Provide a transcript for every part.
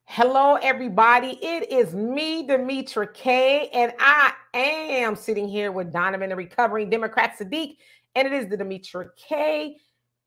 Hello, everybody. It is me, Demetra K, and I am sitting here with Donovan, the recovering Democrat Saadiq, and it is the Demetra K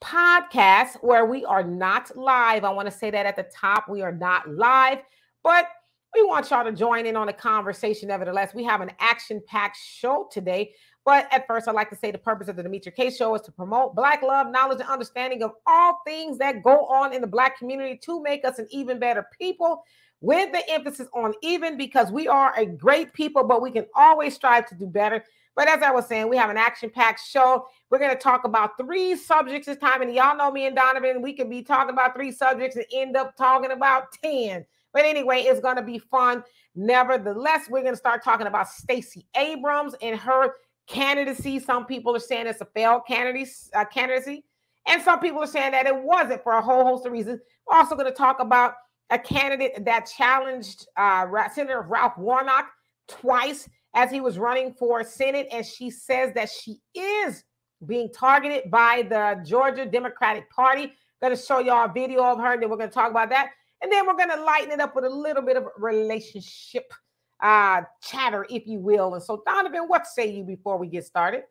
podcast where we are not live. I want to say that at the top, we are not live, but we want y'all to join in on the conversation. Nevertheless, we have an action-packed show today. But at first, I'd like to say the purpose of the Demetra K Show is to promote Black love, knowledge, and understanding of all things that go on in the Black community to make us an even better people, with the emphasis on even, because we are a great people, but we can always strive to do better. But as I was saying, we have an action-packed show. We're going to talk about 3 subjects this time. And y'all know me and Donovan, we could be talking about 3 subjects and end up talking about 10. But anyway, it's going to be fun. Nevertheless, we're going to start talking about Stacey Abrams and her candidacy. Some people are saying it's a failed candidacy, and some people are saying that it wasn't, for a whole host of reasons. We're also going to talk about a candidate that challenged Senator Ralph Warnock twice as he was running for Senate, and she says that she is being targeted by the Georgia Democratic Party. Going to show y'all a video of her, and then we're going to talk about that, and then we're going to lighten it up with a little bit of relationship chatter, if you will. And so, Donovan, what say you before we get started?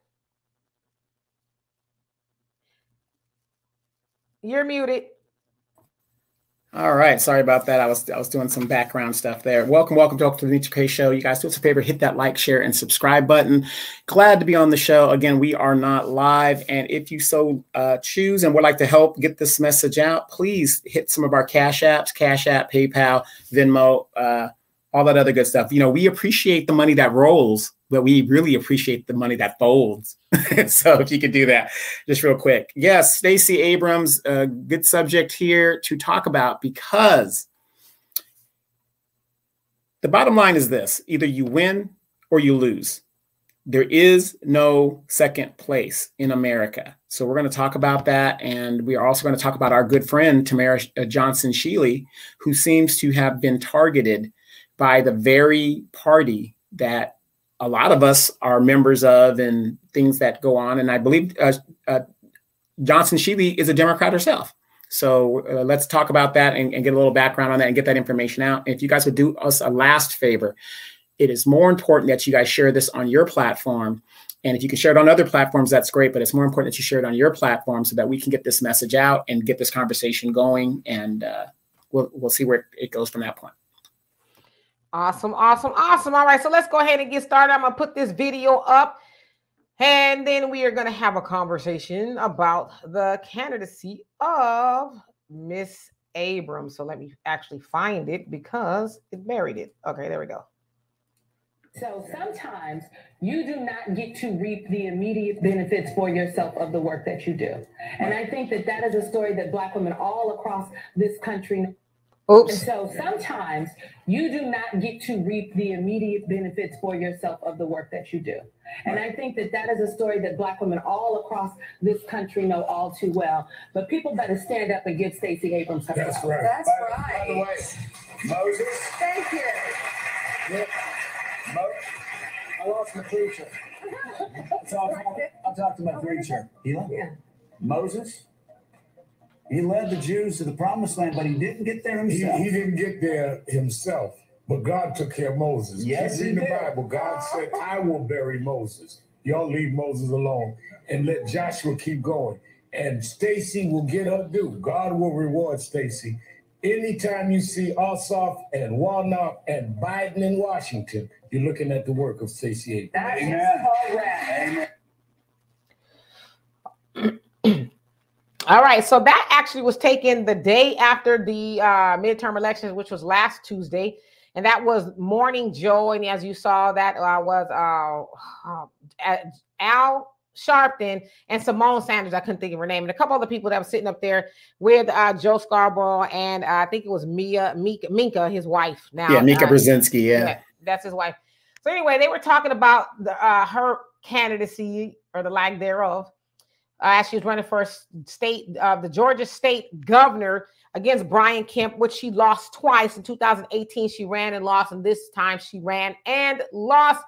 You're muted. All right, sorry about that. I was doing some background stuff there. Welcome to the Demetra K Show. You guys do us a favor, hit that like, share, and subscribe button. Glad to be on the show. Again, we are not live, and if you so choose and would like to help get this message out, please hit some of our Cash App, PayPal, Venmo, all that other good stuff. You know, we appreciate the money that rolls, but we really appreciate the money that folds. So if you could do that just real quick. Yes, Stacey Abrams, a good subject here to talk about, because the bottom line is this: either you win or you lose. There is no second place in America. So we're going to talk about that. And we are also going to talk about our good friend, Tamara Johnson-Shealy, who seems to have been targeted by the very party that a lot of us are members of, and things that go on. And I believe Johnson-Shealy is a Democrat herself. So let's talk about that and get a little background on that and get that information out. And if you guys would do us a last favor, it is more important that you guys share this on your platform. And if you can share it on other platforms, that's great. But it's more important that you share it on your platform so that we can get this message out and get this conversation going. And we'll see where it goes from that point. Awesome. All right, so let's go ahead and get started. I'm going to put this video up, and then we are going to have a conversation about the candidacy of Miss Abrams. So let me actually find it, because it buried it. Okay, there we go. So sometimes you do not get to reap the immediate benefits for yourself of the work that you do. And I think that that is a story that Black women all across this country. Oops. And so sometimes you do not get to reap the immediate benefits for yourself of the work that you do. And I think that that is a story that Black women all across this country know all too well. But people better stand up and give Stacey Abrams her That's flowers. right. That's right. By the way, Moses. Thank you. Yeah, I lost my preacher. I'll talk to my preacher. Yeah. Moses. He led the Jews to the promised land, but he didn't get there himself. He didn't get there himself, but God took care of Moses. Yes, in he the did. Bible, God said, I will bury Moses. Y'all leave Moses alone and let Joshua keep going. And Stacey will get her due. God will reward Stacey. Anytime you see Ossoff and Warnock and Biden in Washington, you're looking at the work of Stacey Abrams. That is correct. Amen. All right, so that actually was taken the day after the midterm elections, which was last Tuesday, and that was Morning Joe. And as you saw, that was Al Sharpton and Simone Sanders. I couldn't think of her name, and a couple other people that were sitting up there with Joe Scarborough, and I think it was Minka, his wife. Now, Yeah, Mika Brzezinski. Yeah, that's his wife. So anyway, they were talking about her candidacy, or the lack thereof. She was running for the Georgia state governor against Brian Kemp, which she lost twice. In 2018, she ran and lost, and this time she ran and lost.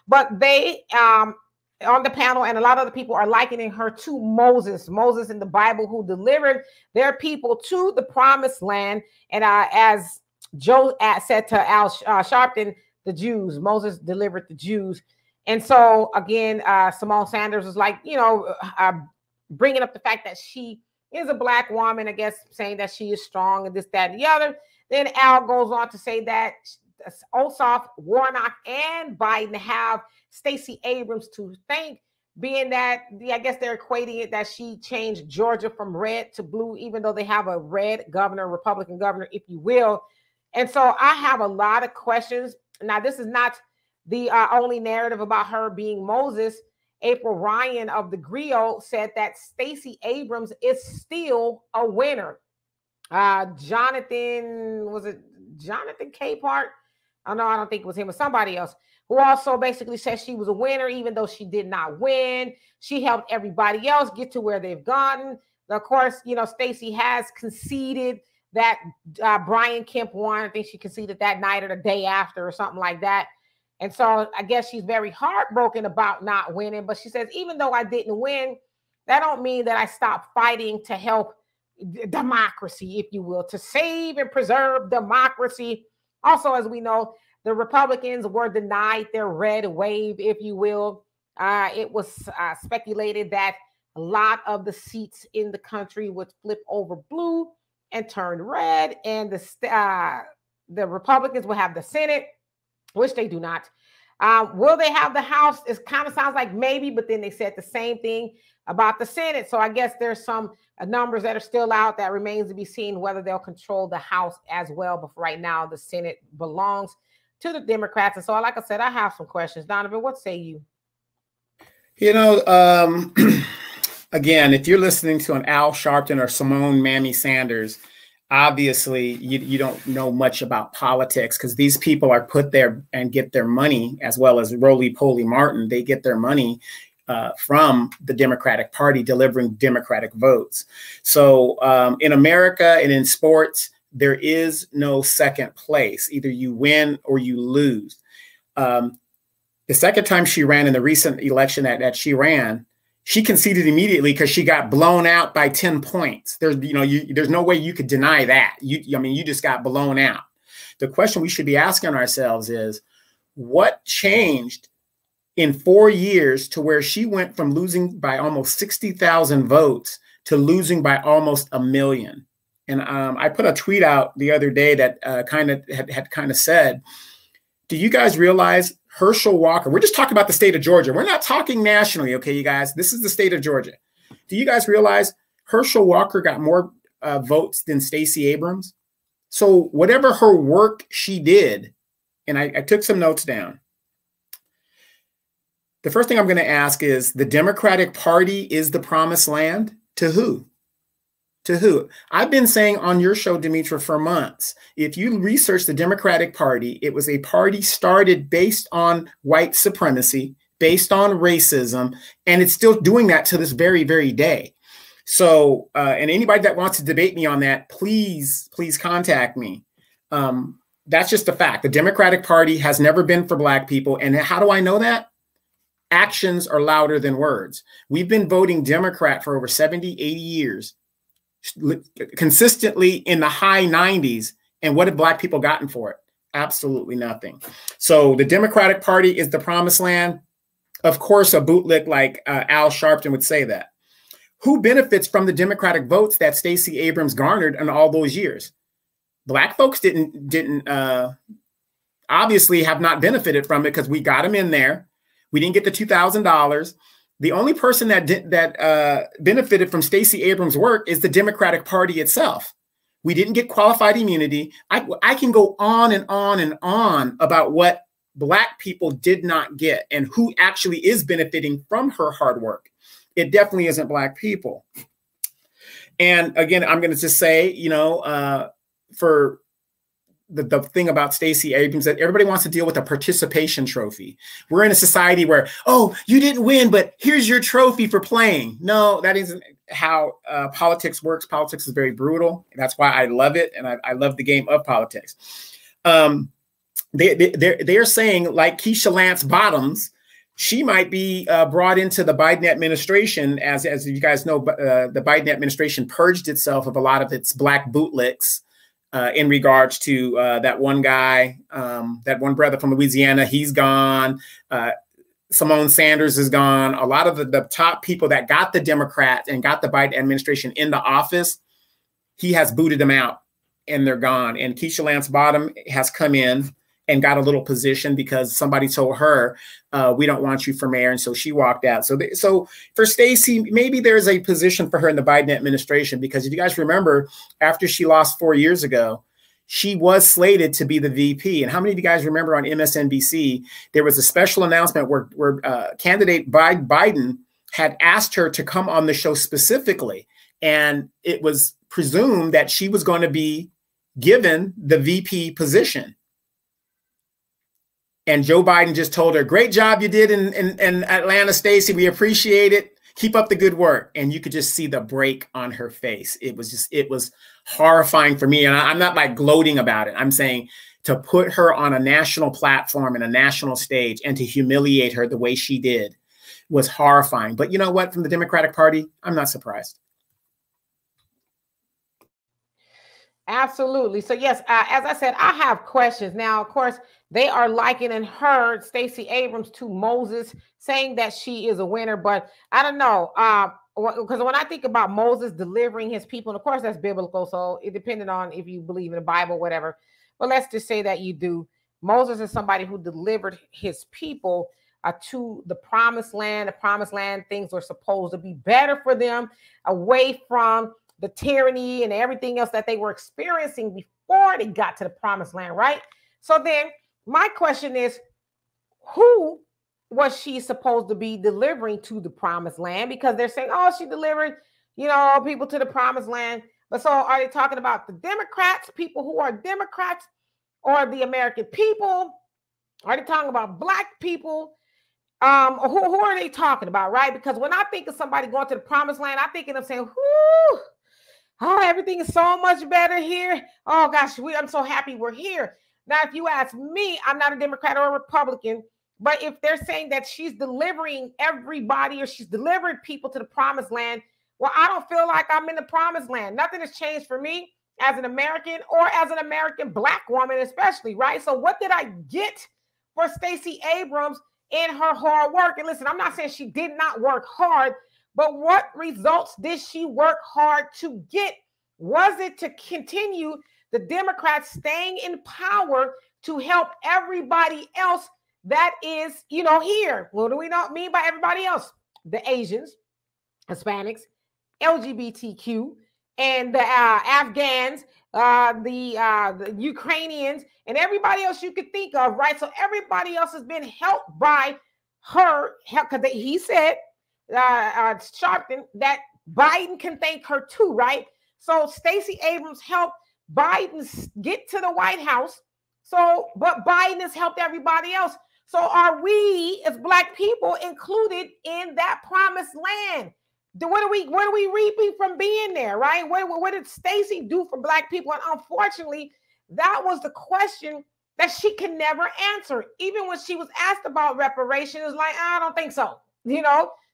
But they, on the panel, and a lot of other people are likening her to Moses in the Bible, who delivered their people to the promised land. And as Joe said to Al Sharpton, the Jews, Moses delivered the Jews. And so again, Simone Sanders was like, you know, bringing up the fact that she is a black woman, I guess, saying that she is strong and this, that, and the other. Then Al goes on to say that Ossoff, Warnock, and Biden have Stacey Abrams to thank, being that I guess they're equating it that she changed Georgia from red to blue, even though they have a red governor, Republican governor, if you will. And so I have a lot of questions. Now, this is not the only narrative about her being Moses. April Ryan of the Griot said that Stacey Abrams is still a winner. Jonathan Capehart? Oh, no, I don't think it was him, or somebody else, who also basically said she was a winner, even though she did not win. She helped everybody else get to where they've gotten. Of course, you know, Stacey has conceded that Brian Kemp won. I think she conceded that night or the day after or something like that. And so I guess she's very heartbroken about not winning. But she says, even though I didn't win, that don't mean that I stopped fighting to help democracy, if you will, to save and preserve democracy. Also, as we know, the Republicans were denied their red wave, if you will. It was speculated that a lot of the seats in the country would flip over blue and turn red, and the Republicans will have the Senate, which they do not. Will they have the House? It kind of sounds like maybe, but then they said the same thing about the Senate. So I guess there's some numbers that are still out that remains to be seen whether they'll control the House as well. But for right now, the Senate belongs to the Democrats. And so, like I said, I have some questions. Donovan, what say you? You know, again, if you're listening to an Al Sharpton or Simone Mammy Sanders, obviously you don't know much about politics, because these people are put there and get their money, as well as Roly-Poly Martin. They get their money from the Democratic Party, delivering Democratic votes. So in America and in sports, there is no second place. Either you win or you lose. The second time she ran in the recent election that she ran, she conceded immediately because she got blown out by 10 points. There's no way you could deny that. You just got blown out. The question we should be asking ourselves is, what changed in 4 years to where she went from losing by almost 60,000 votes to losing by almost 1 million? And I put a tweet out the other day that had said, do you guys realize Herschel Walker, we're just talking about the state of Georgia. We're not talking nationally, okay, you guys? This is the state of Georgia. Do you guys realize Herschel Walker got more votes than Stacey Abrams? So whatever her work she did, and I took some notes down. The first thing I'm going to ask is, the Democratic Party is the promised land? To who? To who? I've been saying on your show, Demetra, for months, if you research the Democratic Party, it was a party started based on white supremacy, based on racism, and it's still doing that to this very, very day. So, and anybody that wants to debate me on that, please contact me. That's just a fact. The Democratic Party has never been for Black people. And how do I know that? Actions are louder than words. We've been voting Democrat for over 70, 80 years. Consistently in the high 90s. And what have Black people gotten for it? Absolutely nothing. So the Democratic Party is the promised land. Of course, a bootlick like Al Sharpton would say that. Who benefits from the Democratic votes that Stacey Abrams garnered in all those years? Black folks didn't obviously have not benefited from it, because we got them in there. We didn't get the $2,000. The only person that benefited from Stacey Abrams' work is the Democratic Party itself. We didn't get qualified immunity. I can go on and on and on about what Black people did not get and who actually is benefiting from her hard work. It definitely isn't Black people. And again, I'm going to just say, for the thing about Stacey Abrams, that everybody wants to deal with a participation trophy. We're in a society where, oh, you didn't win, but here's your trophy for playing. No, that isn't how politics works. Politics is very brutal. And that's why I love it. And I love the game of politics. They're saying, like Keisha Lance Bottoms, she might be brought into the Biden administration. As you guys know, the Biden administration purged itself of a lot of its Black bootlicks. in regards to that one guy, that one brother from Louisiana. He's gone. Simone Sanders is gone. A lot of the top people that got the Democrats and got the Biden administration into office, he has booted them out and they're gone. And Keisha Lance Bottom has come in and got a little position because somebody told her, we don't want you for mayor. And so she walked out. So for Stacey, maybe there's a position for her in the Biden administration, because if you guys remember, after she lost 4 years ago, she was slated to be the VP. And how many of you guys remember on MSNBC, there was a special announcement where candidate Biden had asked her to come on the show specifically. And it was presumed that she was going to be given the VP position. And Joe Biden just told her, great job you did in Atlanta, Stacey. We appreciate it. Keep up the good work. And you could just see the break on her face. It was horrifying for me. And I'm not like gloating about it. I'm saying to put her on a national platform and a national stage and to humiliate her the way she did was horrifying. But you know what? From the Democratic Party, I'm not surprised. Absolutely. So yes, as I said, I have questions. Now, of course, they are likening her, Stacey Abrams, to Moses, saying that she is a winner. But I don't know, because when I think about Moses delivering his people, and of course that's biblical, so it depended on if you believe in the Bible, whatever. But let's just say that you do. Moses is somebody who delivered his people to the promised land. The promised land, things were supposed to be better for them, away from the tyranny and everything else that they were experiencing before they got to the promised land, right? So then my question is, who was she supposed to be delivering to the promised land? Because they're saying, oh, she delivered, people to the promised land. But so are they talking about the Democrats, people who are Democrats, or the American people? Are they talking about Black people? Who are they talking about, right? Because when I think of somebody going to the promised land, I'm thinking of saying, whoo, oh, everything is so much better here. Oh, gosh, I'm so happy we're here. Now, if you ask me, I'm not a Democrat or a Republican, but if they're saying that she's delivering everybody or she's delivering people to the promised land, well, I don't feel like I'm in the promised land. Nothing has changed for me as an American or as an American Black woman especially, right? So what did I get for Stacey Abrams in her hard work? And listen, I'm not saying she did not work hard, but what results did she work hard to get? Was it to continue the Democrats staying in power to help everybody else that is, here? What do we not mean by everybody else? The Asians, Hispanics, LGBTQ, and the Afghans, the Ukrainians, and everybody else you could think of, right? So everybody else has been helped by her, because he said, Sharpton, that Biden can thank her too, right? So Stacey Abrams helped Biden get to the White House. But Biden has helped everybody else. So are we as Black people included in that promised land? What are we reaping from being there, right? What did Stacey do for Black people? And unfortunately, that was the question that she can never answer. Even when she was asked about reparations, it's like, I don't think so.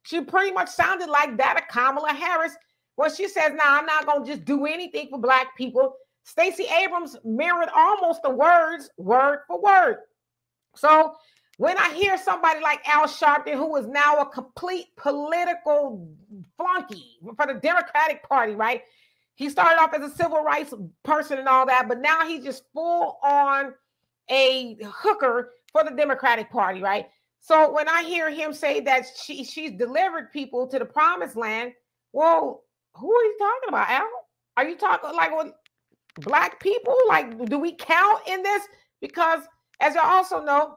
She pretty much sounded like that of Kamala Harris when she says, I'm not going to just do anything for Black people. Stacey Abrams mirrored almost the words word for word. So when I hear somebody like Al Sharpton, who is now a complete political flunky for the Democratic Party, right? He started off as a civil rights person and all that, but now he's just full on a hooker for the Democratic Party, right? So when I hear him say that she's delivered people to the promised land, well, who are you talking about, Al? Are you talking like Black people? Like, do we count in this? Because as you also know,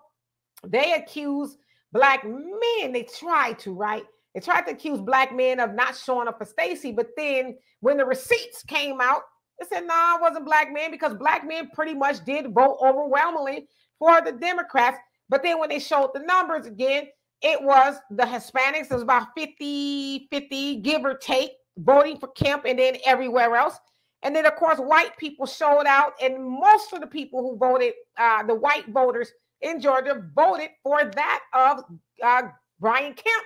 they accuse Black men. They try to, right? They tried to accuse Black men of not showing up for Stacey, but then when the receipts came out, they said, no, it wasn't Black men, because Black men pretty much did vote overwhelmingly for the Democrats. But then when they showed the numbers again, it was the Hispanics. It was about 50-50, give or take, voting for Kemp, and then everywhere else. And then, of course, white people showed out, and most of the people who voted, the white voters in Georgia, voted for that of Brian Kemp.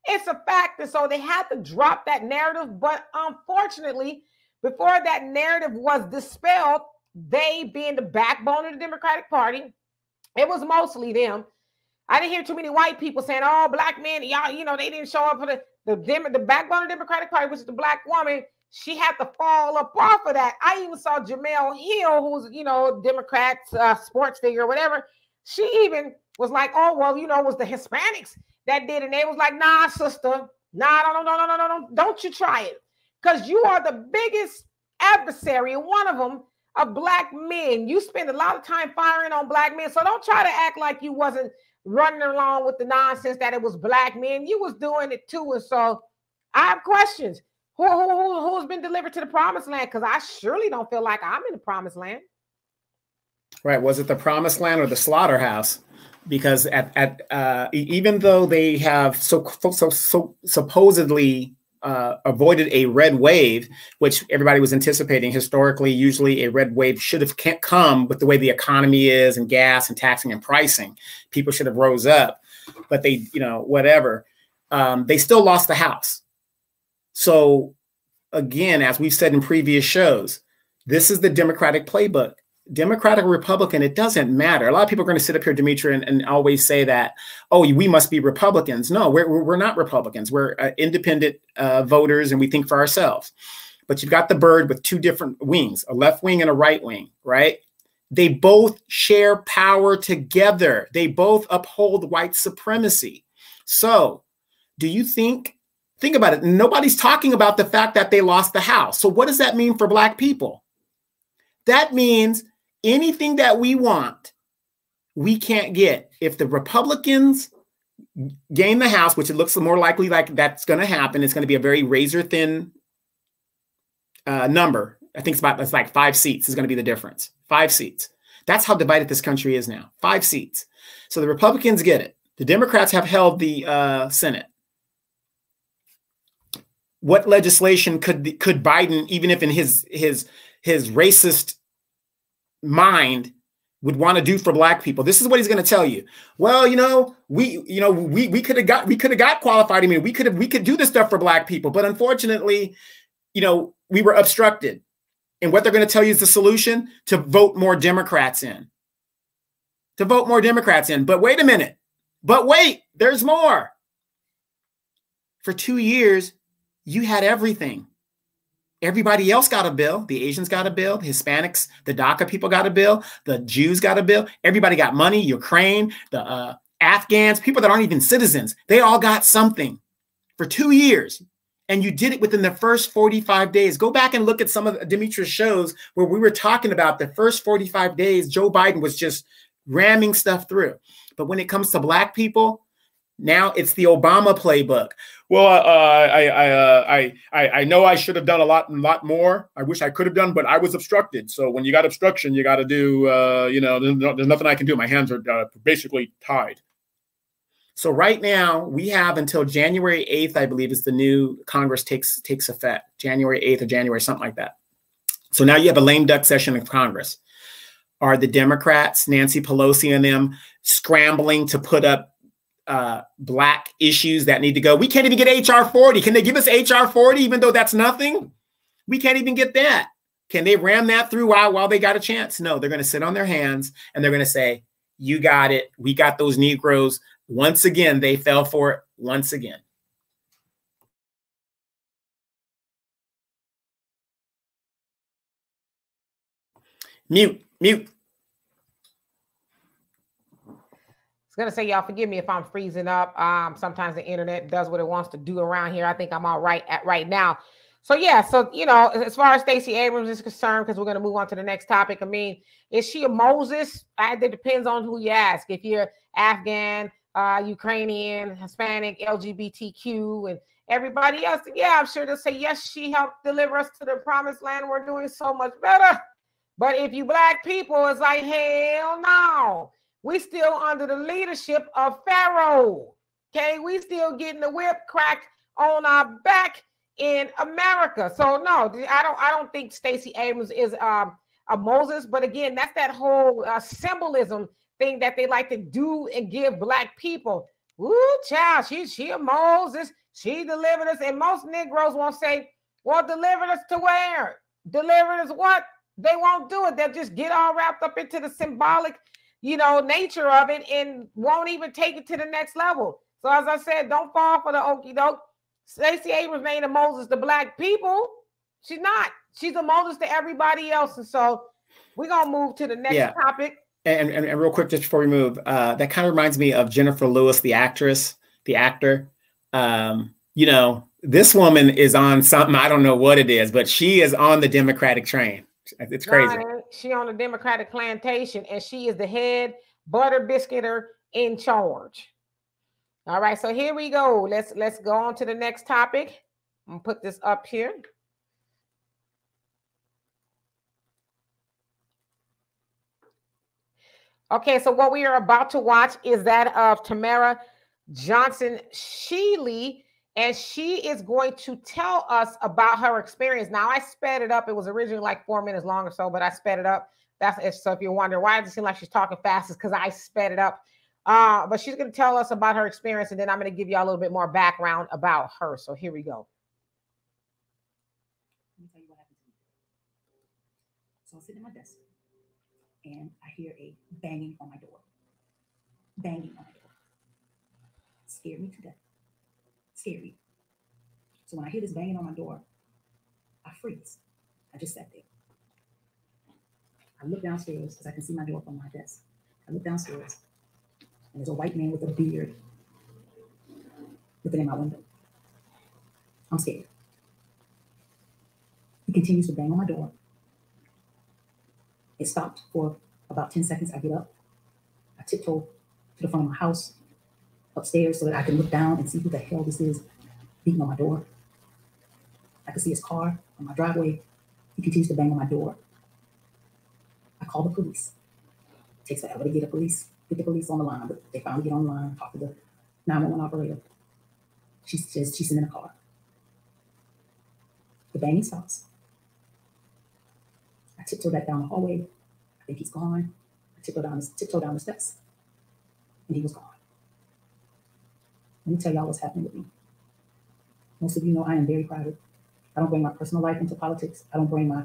It's a fact. And so they had to drop that narrative. But unfortunately, before that narrative was dispelled, they being the backbone of the Democratic Party, it was mostly them. I didn't hear too many white people saying, "Oh, black men, y'all, you know, they didn't show up for the backbone of the Democratic Party, which is the black woman. She had to fall up off of that." I even saw Jamel Hill, who's, you know, Democrat sports figure or whatever. She even was like, "Oh, well, you know, it was the Hispanics that did it." And they was like, "Nah, sister, nah, no, don't you try it, because you are the biggest adversary, one of them, of black men. You spend a lot of time firing on black men, so don't try to act like you wasn't running along with the nonsense that it was black men. You was doing it too." And so I have questions. Who's been delivered to the promised land? Because I surely don't feel like I'm in the promised land. Right. Was it the promised land or the slaughterhouse? Because even though they have supposedly avoided a red wave, which everybody was anticipating historically, usually a red wave should have come with the way the economy is and gas and taxing and pricing. People should have rose up, but they, you know, whatever. They still lost the House. So again, as we've said in previous shows, this is the Democratic playbook. Democratic or Republican, it doesn't matter. A lot of people are going to sit up here, Demetra, and always say that, "Oh, we must be Republicans." No, we're not Republicans. We're independent voters, and we think for ourselves. But you've got the bird with two different wings, a left wing and a right wing, right? They both share power together. They both uphold white supremacy. So do you think about it. Nobody's talking about the fact that they lost the House. So what does that mean for black people? That means anything that we want, we can't get. If the Republicans gain the House, which it looks more likely like that's going to happen, it's going to be a very razor thin number. I think it's like 5 seats is going to be the difference. 5 seats. That's how divided this country is now. 5 seats. So the Republicans get it. The Democrats have held the Senate. What legislation could Biden, even if in his racist mind, would want to do for black people? This is what he's going to tell you. Well, we could have got qualified. I mean, we could do this stuff for black people, but unfortunately, we were obstructed. And what they're going to tell you is the solution: to vote more Democrats in. To vote more Democrats in. But wait a minute. But wait, there's more. For 2 years, you had everything. Everybody else got a bill. The Asians got a bill. The Hispanics, the DACA people got a bill. The Jews got a bill. Everybody got money. Ukraine, the Afghans, people that aren't even citizens, they all got something for 2 years. And you did it within the first 45 days. Go back and look at some of Demetra's shows where we were talking about the first 45 days, Joe Biden was just ramming stuff through. But when it comes to black people, now it's the Obama playbook. Well, I know I should have done a lot more. I wish I could have done, but I was obstructed. So when you got obstruction, you got to do, there's nothing I can do. My hands are basically tied. So right now we have until January 8th, I believe, is the new Congress takes effect. January 8th or January, something like that. So now you have a lame duck session of Congress. Are the Democrats, Nancy Pelosi and them, scrambling to put up black issues that need to go? We can't even get HR 40. Can they give us HR 40, even though that's nothing? We can't even get that. Can they ram that through while they got a chance? No, they're going to sit on their hands and they're going to say, you got it. We got those Negroes. Once again, they fell for it once again. Mute. I was going to say, y'all, forgive me if I'm freezing up. Sometimes the internet does what it wants to do around here. I think I'm all right right now. So, yeah. So, as far as Stacey Abrams is concerned, because we're going to move on to the next topic. I mean, is she a Moses? It depends on who you ask. If you're Afghan, Ukrainian, Hispanic, LGBTQ, and everybody else, yeah, I'm sure they'll say, yes, she helped deliver us to the promised land. We're doing so much better. But if you black people, it's like, hell no. We still under the leadership of Pharaoh. Okay, we still getting the whip cracked on our back in America. So no, I don't think Stacey Abrams is a Moses. But again, that's that whole symbolism thing that they like to do and give black people. Woo, child, she a Moses. She delivered us. And most Negroes won't say, well, delivered us to where? Delivered us what? They won't do it. They'll just get all wrapped up into the symbolic, nature of it and won't even take it to the next level. So as I said, don't fall for the okie doke. Stacey Abrams ain't a Moses to black people. She's not. She's a Moses to everybody else. And so we're going to move to the next topic. And real quick, just before we move, that kind of reminds me of Jennifer Lewis, the actress, the actor. This woman is on something, I don't know what it is, but she is on the Democratic train. It's crazy. She on the Democratic plantation, and she is the head butter biscuiter in charge. All right, so here we go. Let's go on to the next topic. I'm gonna put this up here. Okay, so what we are about to watch is that of Tamara Johnson-Shealy, and she is going to tell us about her experience. Now, I sped it up. It was originally like 4 minutes long or so, but I sped it up. So if you're wondering why does it seem like she's talking fast, it's because I sped it up. But she's going to tell us about her experience, and then I'm going to give you a little bit more background about her. So here we go. Let me tell you what happened to me. So I'm sitting at my desk, and I hear a banging on my door. Banging on my door. Scared me to death. Scared me. So when I hear this banging on my door, I freeze. I just sat there. I look downstairs because I can see my door from my desk. I look downstairs, and there's a white man with a beard looking in my window. I'm scared. He continues to bang on my door. It stopped for about 10 seconds. I get up. I tiptoe to the front of my house, upstairs, so that I can look down and see who the hell this is beating on my door. I can see his car on my driveway. He continues to bang on my door. I call the police. It takes forever to get the police on the line, but they finally get on the line, talk to the 911 operator. She says she's in the car. The banging stops. I tiptoe back down the hallway. I think he's gone. I tiptoe down the steps, and he was gone. Let me tell y'all what's happening with me. Most of you know I am very private. I don't bring my personal life into politics. I don't bring my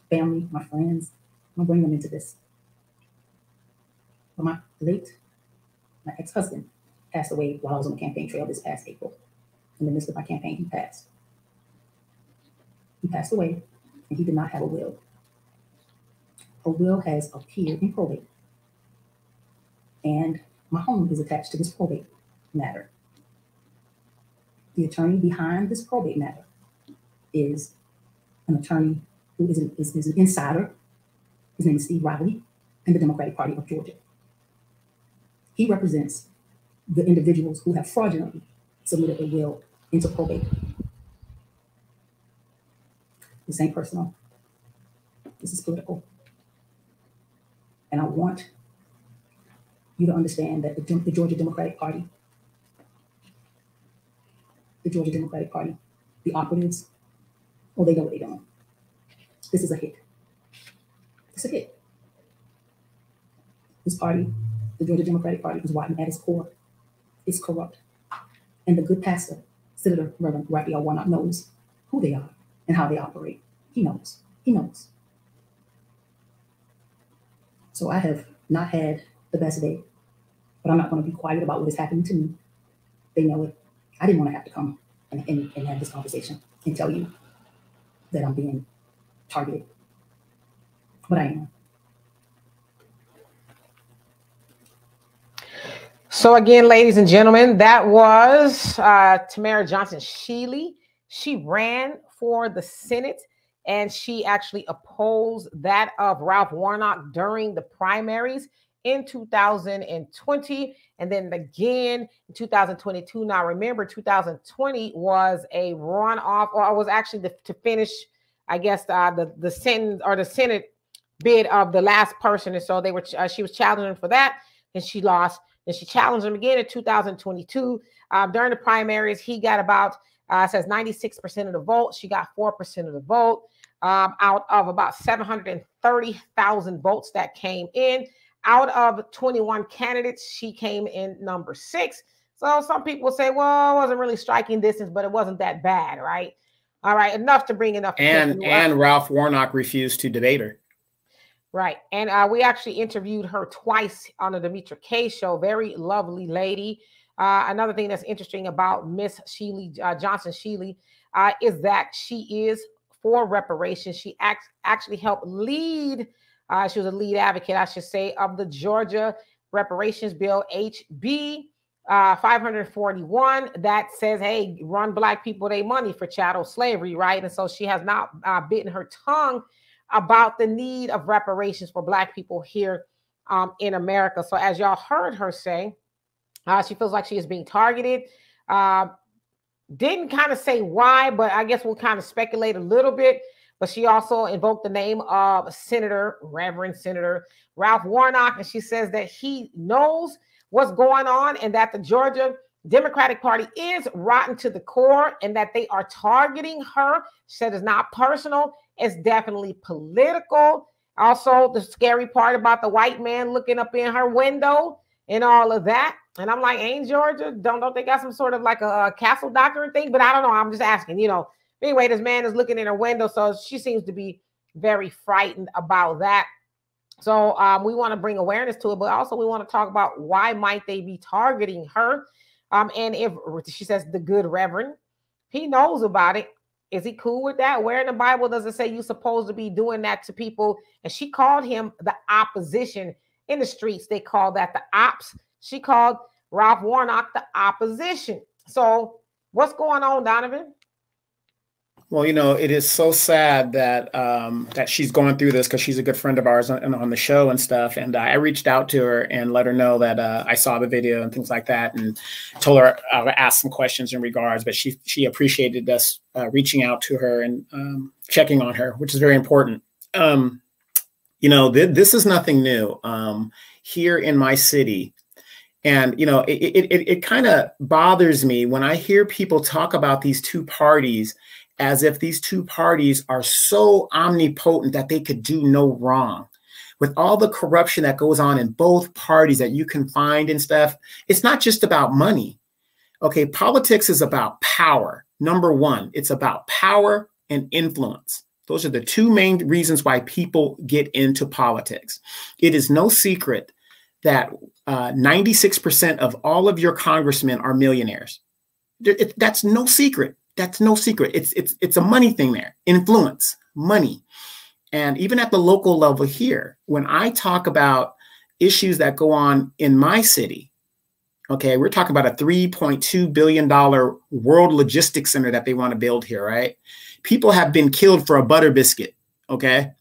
family, my friends. I don't bring them into this. But my ex-husband passed away while I was on the campaign trail this past April. In the midst of my campaign, he passed. He passed away, and he did not have a will. A will has appeared in probate, and my home is attached to this probate matter. The attorney behind this probate matter is an attorney who is an insider. His name is Steve Riley, in the Democratic Party of Georgia. He represents the individuals who have fraudulently submitted a will into probate. This ain't personal. This is political. And I want you to understand that the Georgia Democratic Party, the operatives, oh, they know what they're doing. This is a hit. It's a hit. This party, the Georgia Democratic Party, is rotten at its core. It's corrupt. And the good pastor, Senator Ralph Warnock, knows who they are and how they operate. He knows. He knows. So I have not had the best day, but I'm not going to be quiet about what is happening to me. They know it. I didn't want to have to come and have this conversation and tell you that I'm being targeted, but I am. So again, ladies and gentlemen, that was Tamara Johnson-Shealy. She ran for the Senate, and she actually opposed that of Ralph Warnock during the primaries in 2020, and then again in 2022. Now, remember, 2020 was a runoff, or it was actually to finish, I guess, the Senate bid of the last person, and so they were. She was challenging for that, and she lost. And she challenged him again in 2022. During the primaries, he got about says 96% of the vote. She got 4% of the vote out of about 730,000 votes that came in. Out of 21 candidates, she came in number 6. So some people say, well, it wasn't really striking distance, but it wasn't that bad, right? All right, enough to bring enough. And Ralph Warnock refused to debate her. Right. And we actually interviewed her twice on the Demetra K show. Very lovely lady. Another thing that's interesting about Miss Shealy, Johnson-Shealy, is that she is for reparations. She actually helped lead, she was a lead advocate, I should say, of the Georgia reparations bill, HB 541, that says, hey, run Black people their money for chattel slavery, right? And so she has not bitten her tongue about the need of reparations for Black people here in America. So as y'all heard her say, she feels like she is being targeted. Didn't kind of say why, but I guess we'll kind of speculate a little bit. But she also invoked the name of Reverend Senator Ralph Warnock, and she says that he knows what's going on and that the Georgia Democratic Party is rotten to the core and that they are targeting her. She said it's not personal, it's definitely political. Also, the scary part about the white man looking up in her window and all of that. And I'm like, ain't Georgia? Don't they got some sort of like a castle doctrine thing? But I don't know. I'm just asking, you know. Anyway, this man is looking in her window, so she seems to be very frightened about that. So we want to bring awareness to it, but also we want to talk about why might they be targeting her? And if she says the good reverend, he knows about it. Is he cool with that? Where in the Bible does it say you're supposed to be doing that to people? And she called him the opposition in the streets. They call that the ops. She called Ralph Warnock the opposition. So what's going on, Donovan? Well, you know, it is so sad that that she's going through this because she's a good friend of ours on the show and stuff. And I reached out to her and let her know that I saw the video and things like that, and told her I would ask some questions in regards. But she appreciated us reaching out to her and checking on her, which is very important. You know, this is nothing new here in my city. And, you know, it kind of bothers me when I hear people talk about these two parties as if these two parties are so omnipotent that they could do no wrong. With all the corruption that goes on in both parties that you can find and stuff, it's not just about money. Okay, politics is about power. Number one, it's about power and influence. Those are the two main reasons why people get into politics. It is no secret that 96% of all of your congressmen are millionaires. That's no secret. That's no secret. It's a money thing there. Influence, money. And even at the local level here, when I talk about issues that go on in my city, okay, we're talking about a $3.2 billion world logistics center that they want to build here, right? People have been killed for a butter biscuit, okay?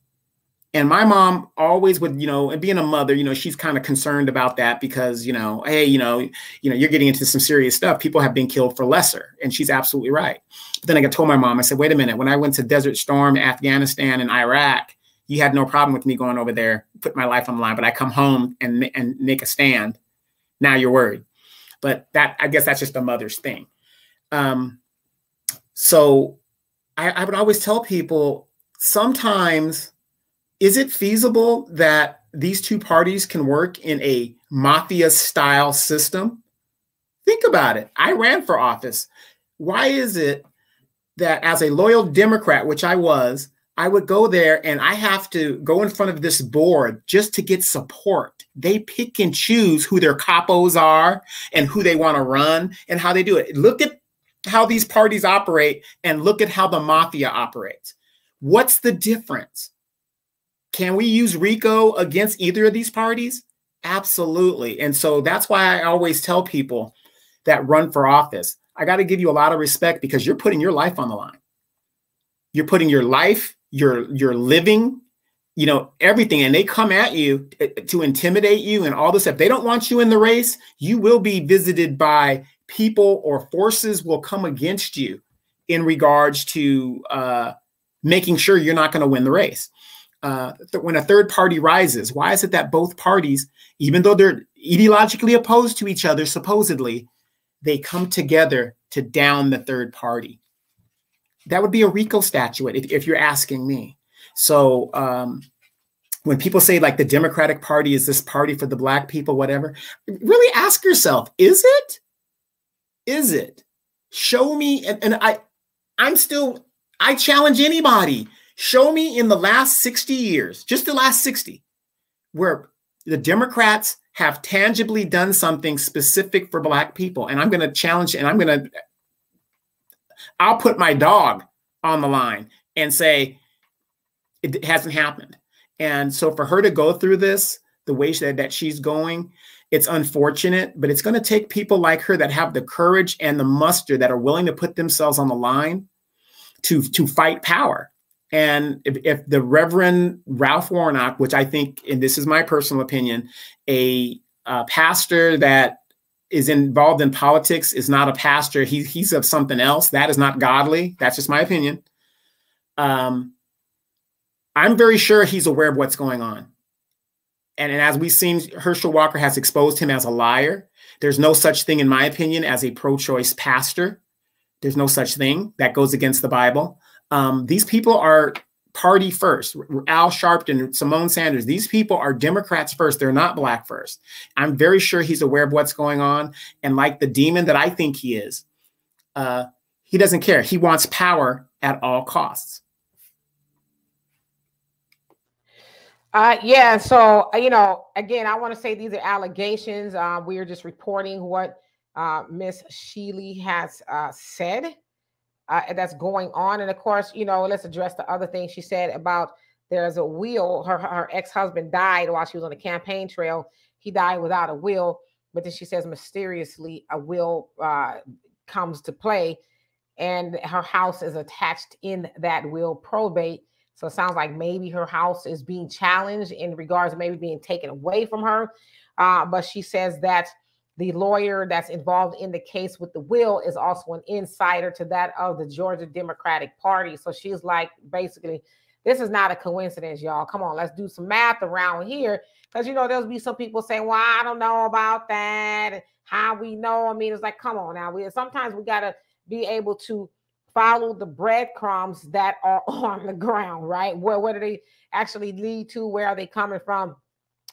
And my mom always would, you know, and being a mother, you know, she's kind of concerned about that because, you know, hey, you're getting into some serious stuff. People have been killed for lesser. And she's absolutely right. But then I told my mom, I said, wait a minute, when I went to Desert Storm, Afghanistan and Iraq, you had no problem with me going over there, put my life on the line, but I come home and make a stand. Now you're worried. But that, I guess that's just a mother's thing. So I would always tell people sometimes, is it feasible that these two parties can work in a mafia-style system? Think about it. I ran for office. Why is it that as a loyal Democrat, which I was, I would go there and I have to go in front of this board just to get support? They pick and choose who their capos are and who they want to run and how they do it. Look at how these parties operate and look at how the mafia operates. What's the difference? Can we use RICO against either of these parties? Absolutely. And so that's why I always tell people that run for office, I got to give you a lot of respect because you're putting your life on the line. You're putting your life, your living, you know, everything. And they come at you to intimidate you and all this stuff. They don't want you in the race. You will be visited by people or forces will come against you in regards to making sure you're not going to win the race. When a third party rises, why is it that both parties, even though they're ideologically opposed to each other, supposedly, they come together to down the third party? That would be a RICO statute if you're asking me. So when people say like the Democratic Party is this party for the Black people, whatever, really ask yourself, is it? Is it? Show me. And I challenge anybody. Show me in the last 60 years, just the last 60, where the Democrats have tangibly done something specific for Black people. And I'm going to challenge, and I'll put my dog on the line and say it hasn't happened. And so for her to go through this the way that she's going, it's unfortunate, but it's going to take people like her that have the courage and the muster, that are willing to put themselves on the line to fight power. And if the Reverend Ralph Warnock, which I think, and this is my personal opinion, a pastor that is involved in politics is not a pastor. He's of something else. That is not godly. That's just my opinion. I'm very sure he's aware of what's going on. And as we've seen, Herschel Walker has exposed him as a liar. There's no such thing, in my opinion, as a pro-choice pastor. There's no such thing. That goes against the Bible. These people are party first. Al Sharpton, Simone Sanders, these people are Democrats first. They're not Black first. I'm very sure he's aware of what's going on. And like the demon that I think he is, he doesn't care. He wants power at all costs. Yeah. So, again, I want to say these are allegations. We are just reporting what Miss Shealy has said. That's going on. And of course, let's address the other thing she said about there's a will. Her ex-husband died while she was on the campaign trail. He died without a will, but then she says mysteriously a will comes to play, and her house is attached in that will probate. So it sounds like maybe her house is being challenged in regards to maybe being taken away from her. But she says that the lawyer that's involved in the case with the will is also an insider to that of the Georgia Democratic Party. So she's like, basically, this is not a coincidence, y'all. Come on, let's do some math around here. Because, there'll be some people saying, well, I don't know about that. How we know? I mean, it's like, come on now. Sometimes we got to be able to follow the breadcrumbs that are on the ground, right? Where do they actually lead to? Where are they coming from?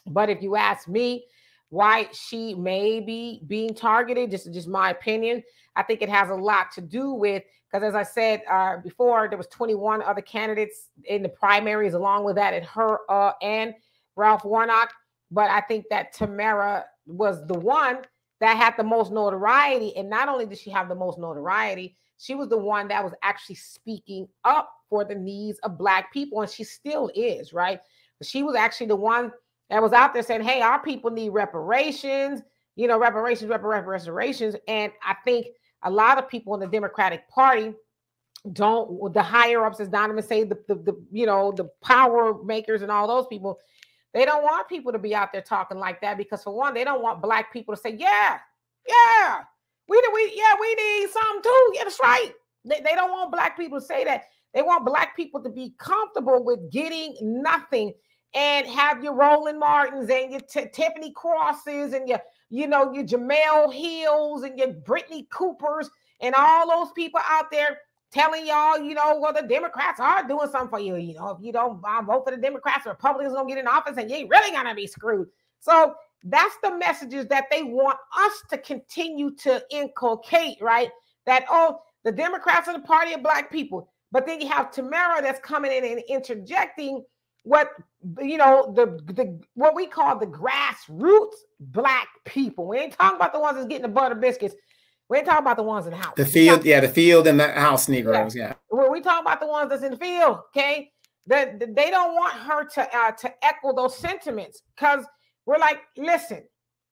But if you ask me, why she may be being targeted, just my opinion, I think it has a lot to do with, because as I said before, there was 21 other candidates in the primaries along with that, and her and Ralph Warnock. But I think that Tamara was the one that had the most notoriety. And not only did she have the most notoriety, she was the one that was actually speaking up for the needs of Black people. And she still is, right? She was actually the one that was out there saying, hey, our people need reparations, reparations. And I think a lot of people in the Democratic Party the higher ups, as Donovan say, the power makers and all those people, they don't want people to be out there talking like that, because for one, they don't want Black people to say, yeah, we need something too. Yeah, that's right. They don't want Black people to say that. They want Black people to be comfortable with getting nothing and have your Roland Martins and your Tiffany Crosses and your Jamel Hills and your Brittany Coopers and all those people out there telling y'all, well, the Democrats are doing something for you. If you don't vote for the Democrats, the Republicans gonna get in office and you ain't really gonna be screwed. So that's the messages that they want us to continue to inculcate, right? That, the Democrats are the party of Black people. But then you have Tamara that's coming in and interjecting what what we call the grassroots Black people. We ain't talking about the ones that's getting the butter biscuits. We ain't talking about the ones in the house. The field and the house Negroes, yeah. Well, we talking about the ones that's in the field, okay? They don't want her to echo those sentiments, because we're like, listen,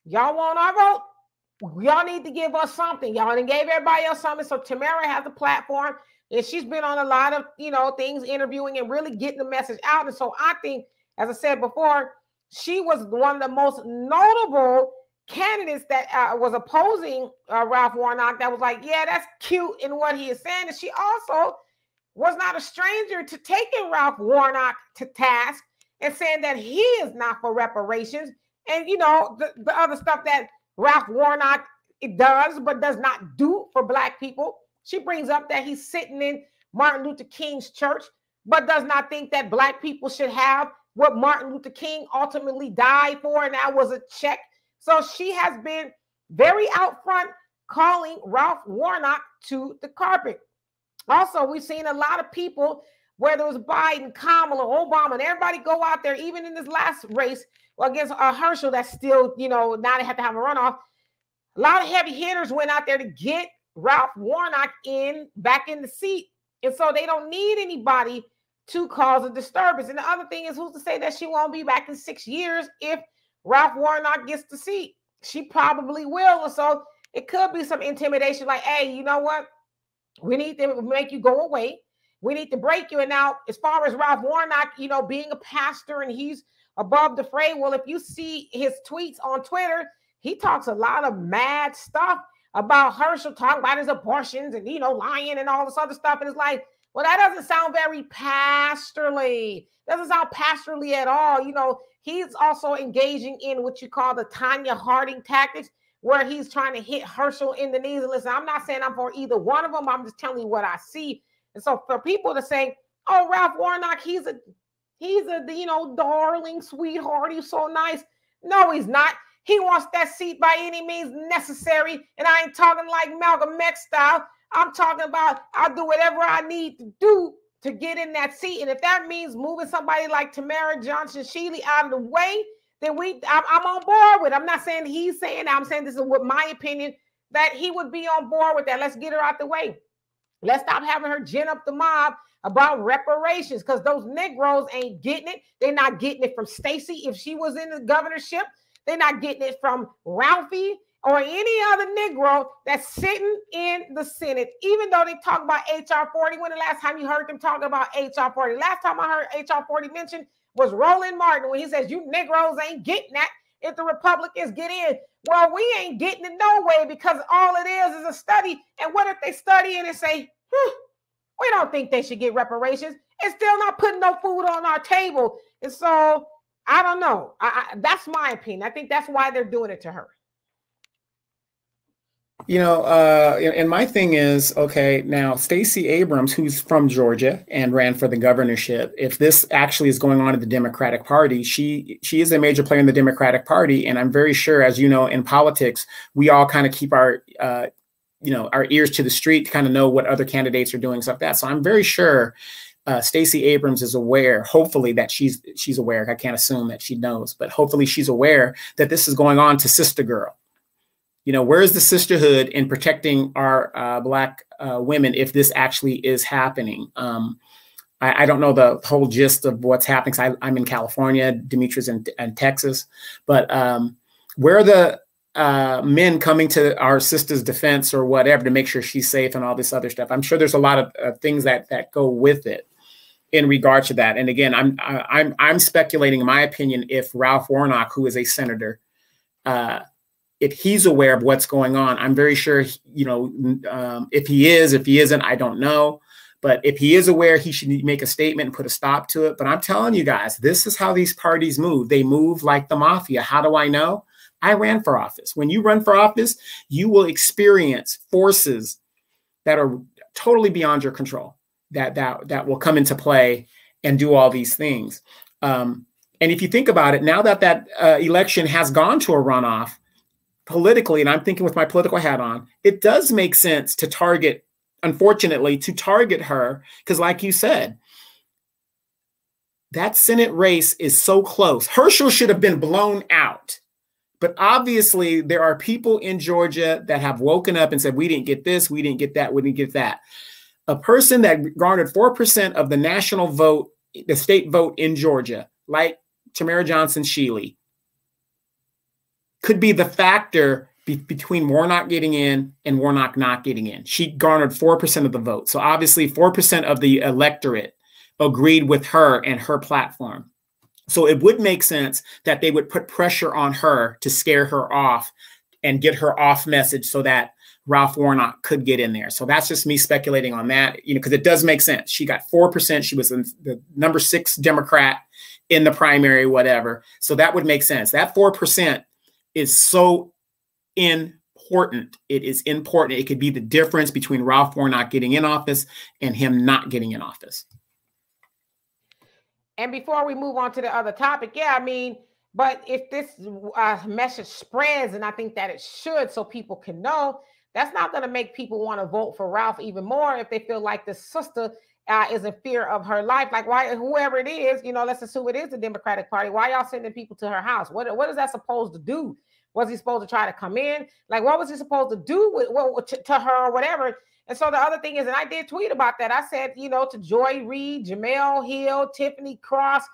y'all want our vote? Y'all need to give us something. Y'all done gave everybody else something. So Tamara has a platform, and she's been on a lot of things, interviewing and really getting the message out. And so I think, as I said before, she was one of the most notable candidates that was opposing Ralph Warnock, that was like, yeah, that's cute in what he is saying. And she also was not a stranger to taking Ralph Warnock to task and saying that he is not for reparations. And, the other stuff that Ralph Warnock does, but does not do for Black people. She brings up that he's sitting in Martin Luther King's church, but does not think that Black people should have what Martin Luther King ultimately died for, and that was a check. So she has been very out front calling Ralph Warnock to the carpet. Also, we've seen a lot of people whether it was Biden, Kamala, Obama, and everybody go out there, even in this last race against Herschel, that's still, now they have to have a runoff. A lot of heavy hitters went out there to get Ralph Warnock back in the seat. And so they don't need anybody to cause a disturbance. And the other thing is, who's to say that she won't be back in 6 years if Ralph Warnock gets the seat? She probably will. And so it could be some intimidation like, hey, you know what? We need to make you go away. We need to break you. And now, as far as Ralph Warnock, being a pastor and he's above the fray, well, if you see his tweets on Twitter, he talks a lot of mad stuff about Herschel, talking about his abortions and, lying and all this other stuff. And it's like, well, that doesn't sound very pastorally. Doesn't sound pastorally at all. He's also engaging in what you call the Tanya Harding tactics, where he's trying to hit Herschel in the knees. And listen, I'm not saying I'm for either one of them. I'm just telling you what I see. And so for people to say, oh, Ralph Warnock, he's a darling, sweetheart, he's so nice. No, he's not. He wants that seat by any means necessary. And I ain't talking like Malcolm X style. I'm talking about I'll do whatever I need to do to get in that seat. And if that means moving somebody like Demetra Johnson-Shealy out of the way, then I'm on board with it. I'm not saying he's saying that. I'm saying this is what my opinion, that he would be on board with that. Let's get her out the way. Let's stop having her gin up the mob about reparations, because those Negroes ain't getting it. They're not getting it from Stacey if she was in the governorship. They're not getting it from Ralphie or any other Negro that's sitting in the Senate, even though they talk about H.R. 40. When the last time you heard them talk about H.R. 40? Last time I heard H.R. 40 mentioned was Roland Martin, when he says, you Negroes ain't getting that if the Republicans get in. Well, we ain't getting it no way, because all it is a study. And what if they study it and say, we don't think they should get reparations? It's still not putting no food on our table. And so I don't know. That's my opinion. I think that's why they're doing it to her. And my thing is, okay, now Stacey Abrams, who's from Georgia and ran for the governorship, if this actually is going on in the Democratic Party, she is a major player in the Democratic Party. And I'm very sure, as you know, in politics, we all kind of keep our ears to the street to kind of know what other candidates are doing, stuff like that. So I'm very sure Stacey Abrams is aware, hopefully, that she's aware. I can't assume that she knows, but hopefully she's aware that this is going on to Sister Girl. Where is the sisterhood in protecting our Black women if this actually is happening? I don't know the whole gist of what's happening, because I'm in California, Demetra's in Texas, but where are the men coming to our sister's defense or whatever to make sure she's safe and all this other stuff? I'm sure there's a lot of things that go with it in regard to that. And again, I'm speculating, in my opinion, if Ralph Warnock, who is a senator, if he's aware of what's going on. I'm very sure, if he is, if he isn't, I don't know. But if he is aware, he should make a statement and put a stop to it. But I'm telling you guys, this is how these parties move. They move like the mafia. How do I know? I ran for office. When you run for office, you will experience forces that are totally beyond your control, that will come into play and do all these things. And if you think about it, now that election has gone to a runoff, politically, and I'm thinking with my political hat on, it does make sense to target, unfortunately, to target her, because like you said, that Senate race is so close. Herschel should have been blown out. But obviously, there are people in Georgia that have woken up and said, we didn't get this, we didn't get that, we didn't get that. A person that garnered 4% of the national vote, the state vote in Georgia, like Demetra Johnson-Shealy, could be the factor between Warnock getting in and Warnock not getting in. She garnered 4% of the vote. So obviously 4% of the electorate agreed with her and her platform. So it would make sense that they would put pressure on her to scare her off and get her off message so that Ralph Warnock could get in there. So that's just me speculating on that, because it does make sense. She got 4%. She was the number 6 Democrat in the primary, whatever. So that would make sense. That 4% is so important. It is important. It could be the difference between Ralph Warnock getting in office and him not getting in office. And before we move on to the other topic, but if this message spreads, and I think that it should, so people can know, that's not going to make people want to vote for Ralph even more if they feel like the sister is in fear of her life. Like, why, whoever it is, you know, let's assume it is the Democratic Party. Why y'all sending people to her house? What is that supposed to do? Was he supposed to try to come in? Like, what was he supposed to do to her or whatever? And so the other thing is, and I did tweet about that. I said, you know, to Joy Reid, Jamel Hill, Tiffany Cross,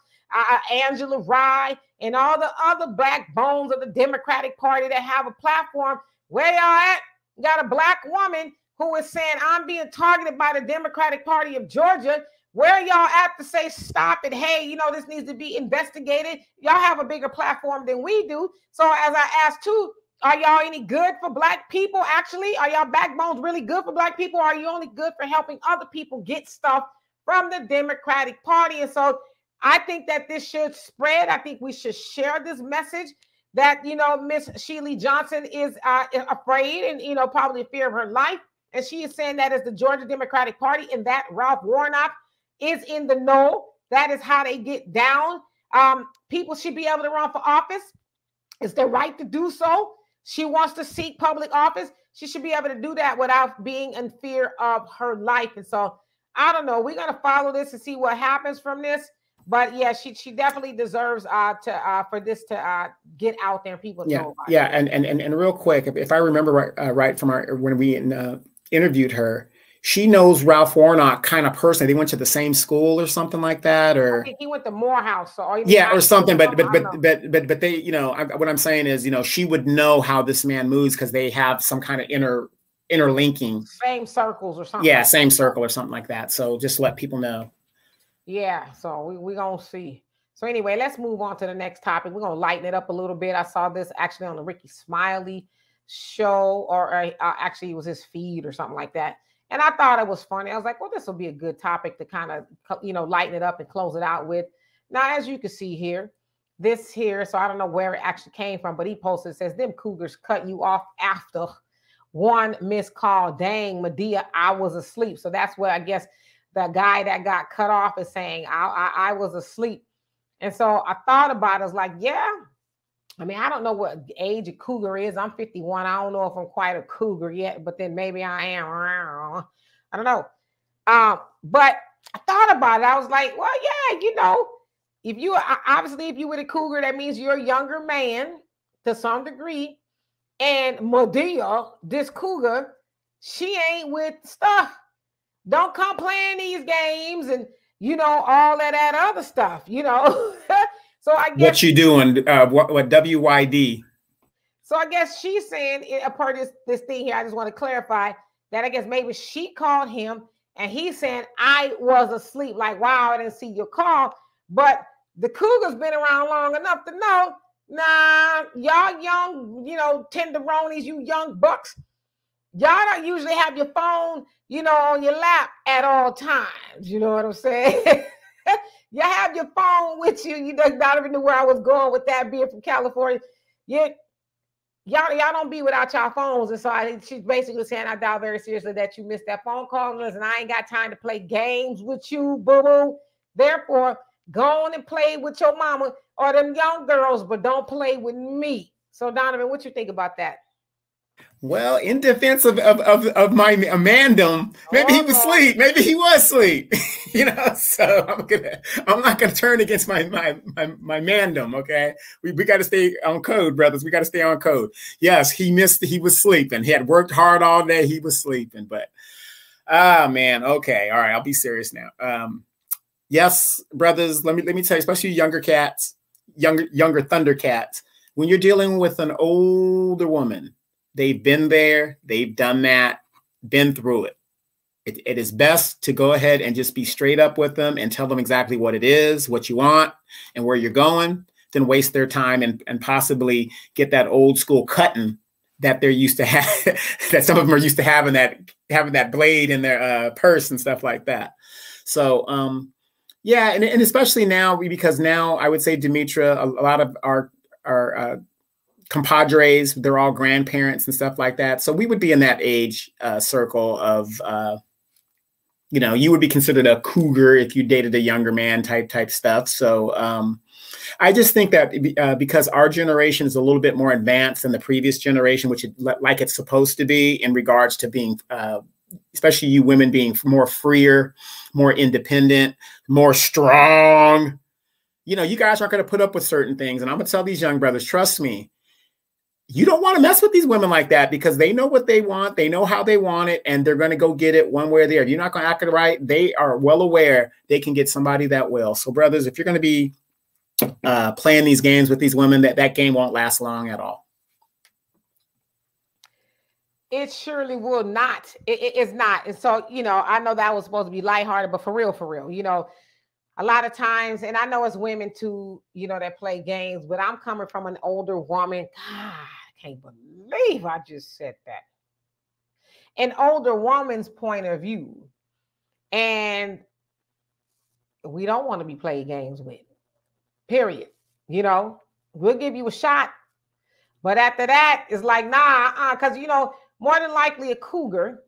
Angela Rye, and all the other backbones of the Democratic Party that have a platform, where y'all at? You got a black woman who is saying, I'm being targeted by the Democratic Party of Georgia. Where y'all at to say, stop it? Hey, you know, this needs to be investigated. Y'all have a bigger platform than we do. So as I asked too, are y'all any good for black people? Actually, are y'all backbones really good for black people? Or are you only good for helping other people get stuff from the Democratic Party? And so I think that this should spread. I think we should share this message that, you know, Miss Shealy Johnson is afraid and, you know, probably in fear of her life. And she is saying that as the Georgia Democratic Party, and that Ralph Warnock is in the know. That is how they get down. People should be able to run for office. It's their right to do so. She wants to seek public office. She should be able to do that without being in fear of her life. And so, I don't know. We're going to follow this and see what happens from this. But yeah, she definitely deserves for this to get out there and people know about it. And real quick, if I remember right from when we interviewed her, she knows Ralph Warnock kind of personally. They went to the same school or something like that, or I think he went to Morehouse, or something. But they, you know, what I'm saying is, you know, she would know how this man moves because they have some kind of interlinking, same circles or something. Yeah, same circle or something like that. So just let people know. Yeah, so we gonna see. So anyway, let's move on to the next topic. We're gonna lighten it up a little bit. I saw this actually on the Ricky Smiley show, or actually it was his feed or something like that. And I thought it was funny. I was like, well, this will be a good topic to kind of, you know, lighten it up and close it out with. Now, as you can see here, this here, so I don't know where it actually came from, but he posted, it says, them Cougars cut you off after one missed call. Dang, Medea, I was asleep. So that's where I guess the guy that got cut off is saying, I was asleep. And so I thought about it. I was like, yeah. I mean, I don't know what age a cougar is. I'm 51. I don't know if I'm quite a cougar yet, but then maybe I am. I don't know. But I thought about it. I was like, well, yeah, you know, if you were a cougar, that means you're a younger man to some degree. And Medea, this cougar, she ain't with stuff. Don't come playing these games and, you know, all of that other stuff, you know. So I guess what you doing? What WYD? So I guess she's saying, per this thing here, I just want to clarify that I guess maybe she called him and he's saying, I was asleep. Like, wow, I didn't see your call. But the cougar's been around long enough to know, nah, y'all young, you know, tenderonis, you young bucks, y'all don't usually have your phone, you know, on your lap at all times. You know what I'm saying? You have your phone with you. You not even knew where I was going with that, being from California. Y'all don't be without y'all phones. And so she's basically saying, I doubt very seriously that you missed that phone call. And listen, I ain't got time to play games with you, boo-boo. Therefore, go on and play with your mama or them young girls, but don't play with me. So, Donovan, what you think about that? Well, in defense of my amandum, maybe he was asleep. Maybe he was asleep. You know, so I'm not gonna turn against my mandum. Okay, we got to stay on code, brothers. We got to stay on code. Yes, he was sleeping. He had worked hard all day. He was sleeping, but man. Okay, all right. I'll be serious now. Yes, brothers. Let me tell you, especially younger cats, younger Thundercats. When you're dealing with an older woman, they've been there, they've done that, been through it. It is best to go ahead and just be straight up with them and tell them exactly what it is, what you want, and where you're going, than waste their time and possibly get that old school cutting that they're used to have, that some of them are used to having that blade in their purse and stuff like that. So yeah, and especially now, because now I would say, Demetra, a lot of our compadres, they're all grandparents and stuff like that. So we would be in that age circle of, you know, you would be considered a cougar if you dated a younger man type stuff. So I just think that because our generation is a little bit more advanced than the previous generation, which like it's supposed to be in regards to being, especially you women being more freer, more independent, more strong. You know, you guys aren't going to put up with certain things. And I'm going to tell these young brothers, trust me, you don't want to mess with these women like that because they know what they want. They know how they want it, and they're going to go get it one way or the other. If you're not going to act it right, they are well aware they can get somebody that will. So brothers, if you're going to be playing these games with these women, that game won't last long at all. It surely will not. It's not. And so, you know, I know that was supposed to be lighthearted, but for real, you know, a lot of times, and I know it's women too, you know, that play games, but I'm coming from an older woman. God, I can't believe I just said that. An older woman's point of view. And we don't want to be played games with. Period. You know, we'll give you a shot. But after that, it's like, nah, because, you know, more than likely a cougar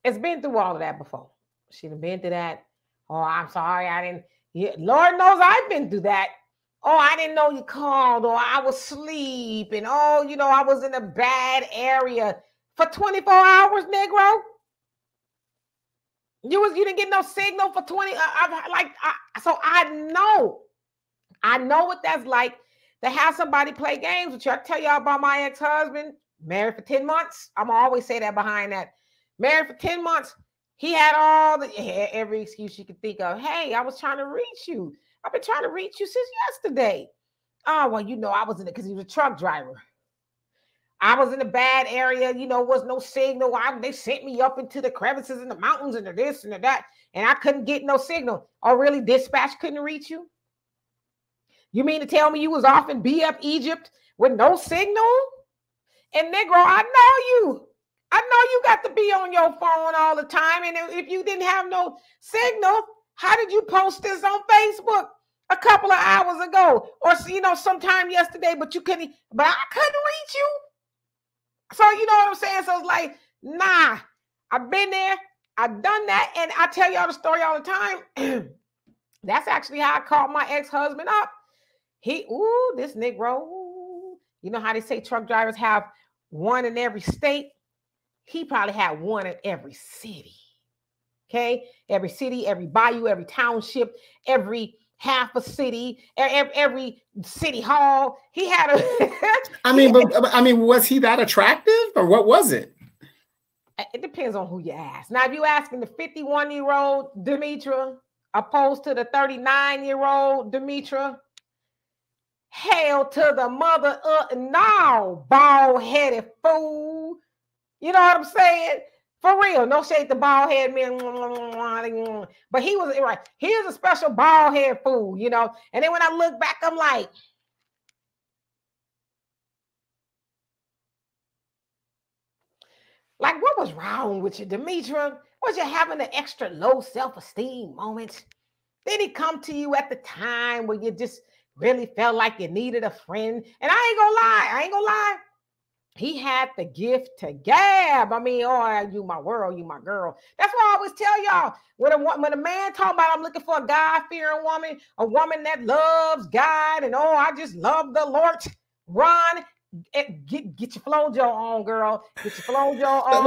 has been through all of that before. She'd have been through that. Oh, I'm sorry, I didn't. Yeah, Lord knows I've been through that. Oh, I didn't know you called, or I was asleep, and oh, you know, I was in a bad area for 24 hours, Negro. You didn't get no signal for 20. So I know what that's like to have somebody play games with you. I tell y'all about my ex-husband, married for 10 months. I'm gonna always say that behind that. Married for 10 months. He had every excuse you could think of. Hey, I was trying to reach you. I've been trying to reach you since yesterday. Oh, well, you know, I was in it because he was a truck driver. I was in a bad area, you know, was no signal. They sent me up into the crevices in the mountains and the this and the that, and I couldn't get no signal. Oh, really? Dispatch couldn't reach you? You mean to tell me you was off in BF Egypt with no signal? And Negro, I know you. I know you got to be on your phone all the time. And if you didn't have no signal, how did you post this on Facebook a couple of hours ago? Or, you know, sometime yesterday, but I couldn't reach you. So, you know what I'm saying? So it's like, nah, I've been there. I've done that. And I tell y'all the story all the time. That's actually how I called my ex-husband up. This Negro, you know how they say truck drivers have one in every state? He probably had one in every city. Okay? Every city, every bayou, every township, every half a city, every city hall. He had a I mean, was he that attractive or what was it? It depends on who you ask. Now, if you asking the 51-year-old Demetra opposed to the 39-year-old Demetra, hell to the mother no, bald-headed fool. You know what I'm saying? For real, no shade to bald head men. But he was right. He is a special bald head fool, you know. And then when I look back, I'm like, what was wrong with you, Demetra? Was you having an extra low self-esteem moment? Did he come to you at the time where you just really felt like you needed a friend? And I ain't gonna lie. He had the gift to gab. I mean, oh, you my world, you my girl. That's why I always tell y'all, when a man talk about I'm looking for a God-fearing woman, a woman that loves God, and oh, I just love the Lord, run, get your flojo on, girl. Get your flojo on.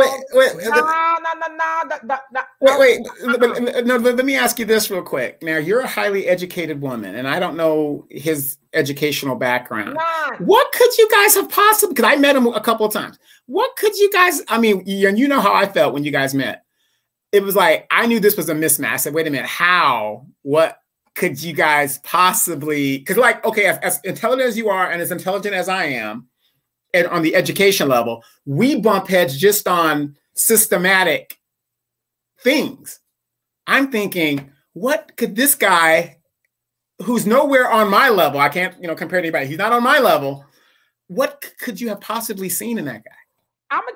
No. Let me ask you this real quick. Now, you're a highly educated woman, and I don't know his educational background. What could you guys have possibly, because I met him a couple of times. What could you guys, I mean, you know how I felt when you guys met. It was like, I knew this was a mismatch. I said, wait a minute, what could you guys possibly, because like, okay, as intelligent as you are and as intelligent as I am, and on the education level, we bump heads just on systematic things. I'm thinking, what could this guy, who's nowhere on my level, I can't, compare to anybody, he's not on my level, what could you have possibly seen in that guy?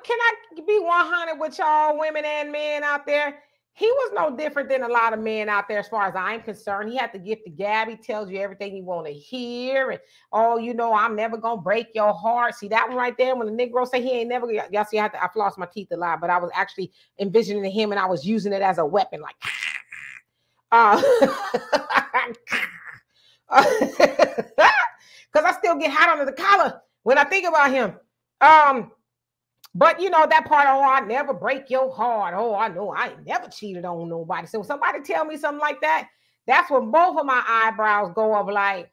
Can I be 100 with y'all women and men out there? He was no different than a lot of men out there as far as I'm concerned. He had the gift of gab. He tells you everything you want to hear. And, I'm never going to break your heart. See that one right there? When the Negro say he ain't never, y'all see, I flossed my teeth a lot, but I was actually envisioning him and I was using it as a weapon. Like, because I still get hot under the collar when I think about him. But you know that part, oh, I never break your heart. Oh, I know I ain't never cheated on nobody. So somebody tell me something like that, that's when both of my eyebrows go up, like,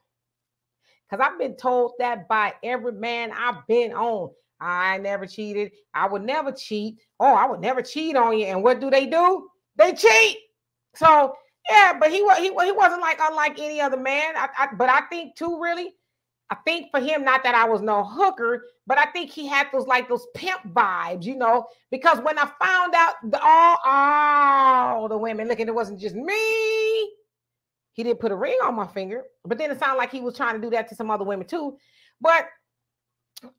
because I've been told that by every man I've been on. I never cheated. I would never cheat. Oh, I would never cheat on you. And what do? They cheat. So yeah, but he wasn't like unlike any other man. But I think too, really, I think for him, not that I was no hooker, but I think he had those pimp vibes, you know, because when I found out all the women, look, it wasn't just me. He did put a ring on my finger, but then it sounded like he was trying to do that to some other women too. But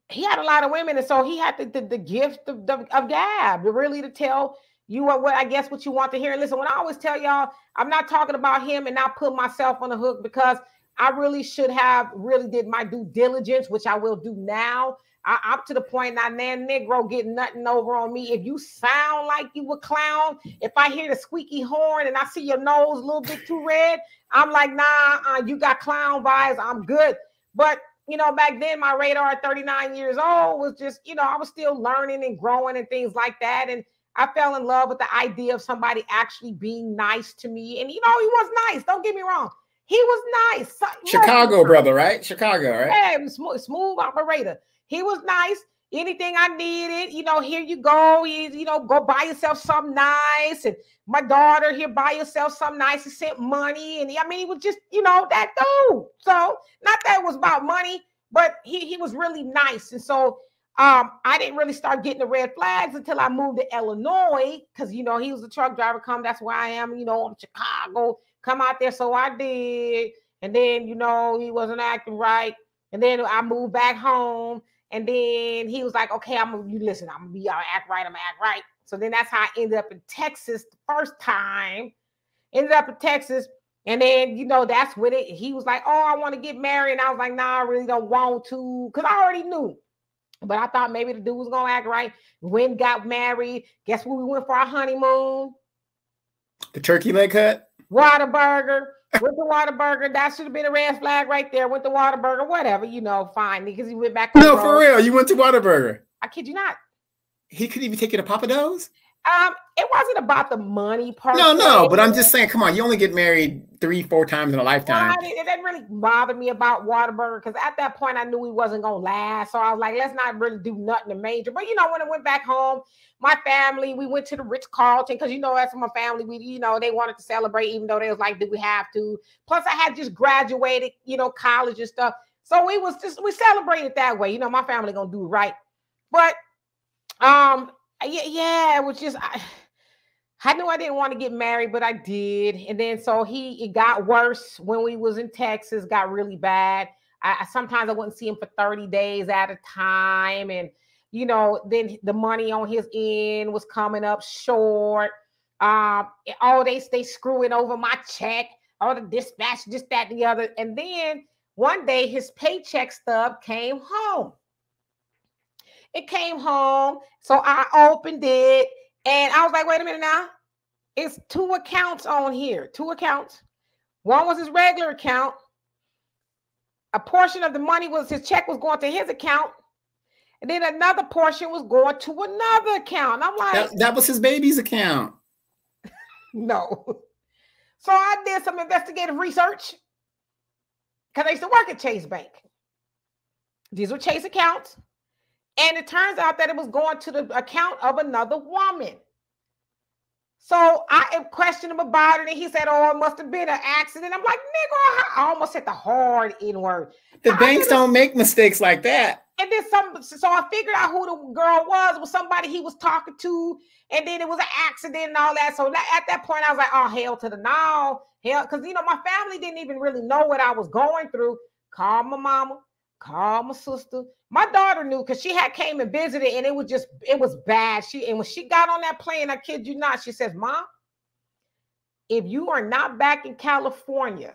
he had a lot of women, and so he had the gift of gab, really to tell you what I guess what you want to hear. And listen, when I always tell y'all, I'm not talking about him and not put myself on the hook, because I really should have really did my due diligence, which I will do now. I'm to the point now, man, Negro getting nothing over on me. If you sound like you a clown, if I hear the squeaky horn and I see your nose a little bit too red, I'm like, nah, you got clown vibes. I'm good. But, you know, back then my radar at 39 years old was just, you know, I was still learning and growing and things like that. And I fell in love with the idea of somebody actually being nice to me. And, you know, he was nice. Don't get me wrong. He was nice. Chicago brother, right? Chicago, right? Yeah, smooth operator. He was nice. Anything I needed, you know, here you go. You know, go buy yourself something nice. And my daughter here, buy yourself something nice. He sent money. And I mean, he was just, you know, that dude. So not that it was about money, but he was really nice. And so I didn't really start getting the red flags until I moved to Illinois, because, you know, he was a truck driver. That's where I am, you know, I'm Chicago. Come out there. So I did. And then, you know, he wasn't acting right. And then I moved back home. And then he was like, okay, I'm gonna act right. So then that's how I ended up in Texas the first time. Ended up in Texas. And then, you know, that's when he was like, oh, I want to get married. And I was like, nah, I really don't want to. Because I already knew. But I thought maybe the dude was gonna act right. When got married, guess where we went for our honeymoon? The turkey leg cut? Whataburger. Went to Whataburger. That should have been a red flag right there. Went to Whataburger, whatever, you know, fine. Because he went back. No, for real. You went to Whataburger. I kid you not. He couldn't even take you to Papa Do's? It wasn't about the money part. No, but I'm just saying, come on, you only get married 3-4 times in a lifetime. It didn't really bother me about Whataburger, because at that point I knew he wasn't gonna last. So I was like, let's not really do nothing major. But you know, when I went back home, my family, we went to the Ritz-Carlton, because you know, as my family, we, you know, they wanted to celebrate, even though they was like, do we have to? Plus, I had just graduated, you know, college and stuff. So we celebrated that way. You know, my family gonna do it right. But yeah, it was just I knew I didn't want to get married, but I did. And then so it got worse when we was in Texas, got really bad. Sometimes I wouldn't see him for 30 days at a time. And, you know, then the money on his end was coming up short. They screwing over my check, all the dispatch, this, that, and the other. And then one day his paycheck stub came home. It came home. So I opened it. And I was like, wait a minute now. It's 2 accounts on here. 2 accounts. One was his regular account. A portion of the money his check was going to his account. And then another portion was going to another account. I'm like, that was his baby's account. No. So I did some investigative research, because I used to work at Chase Bank. These were Chase accounts. And it turns out that it was going to the account of another woman. So I questioned him about it, and he said, oh, it must have been an accident. I'm like, nigga, I almost said the hard N-word. The banks don't make mistakes like that. And then so I figured out who the girl was somebody he was talking to, and then it was an accident and all that. So at that point, I was like, oh, hell to the no. Hell, because, you know, my family didn't even really know what I was going through. Call my mama. Call my sister. My daughter knew, because she had came and visited, and it was bad. And when she got on that plane, I kid you not, she says, Mom, if you are not back in California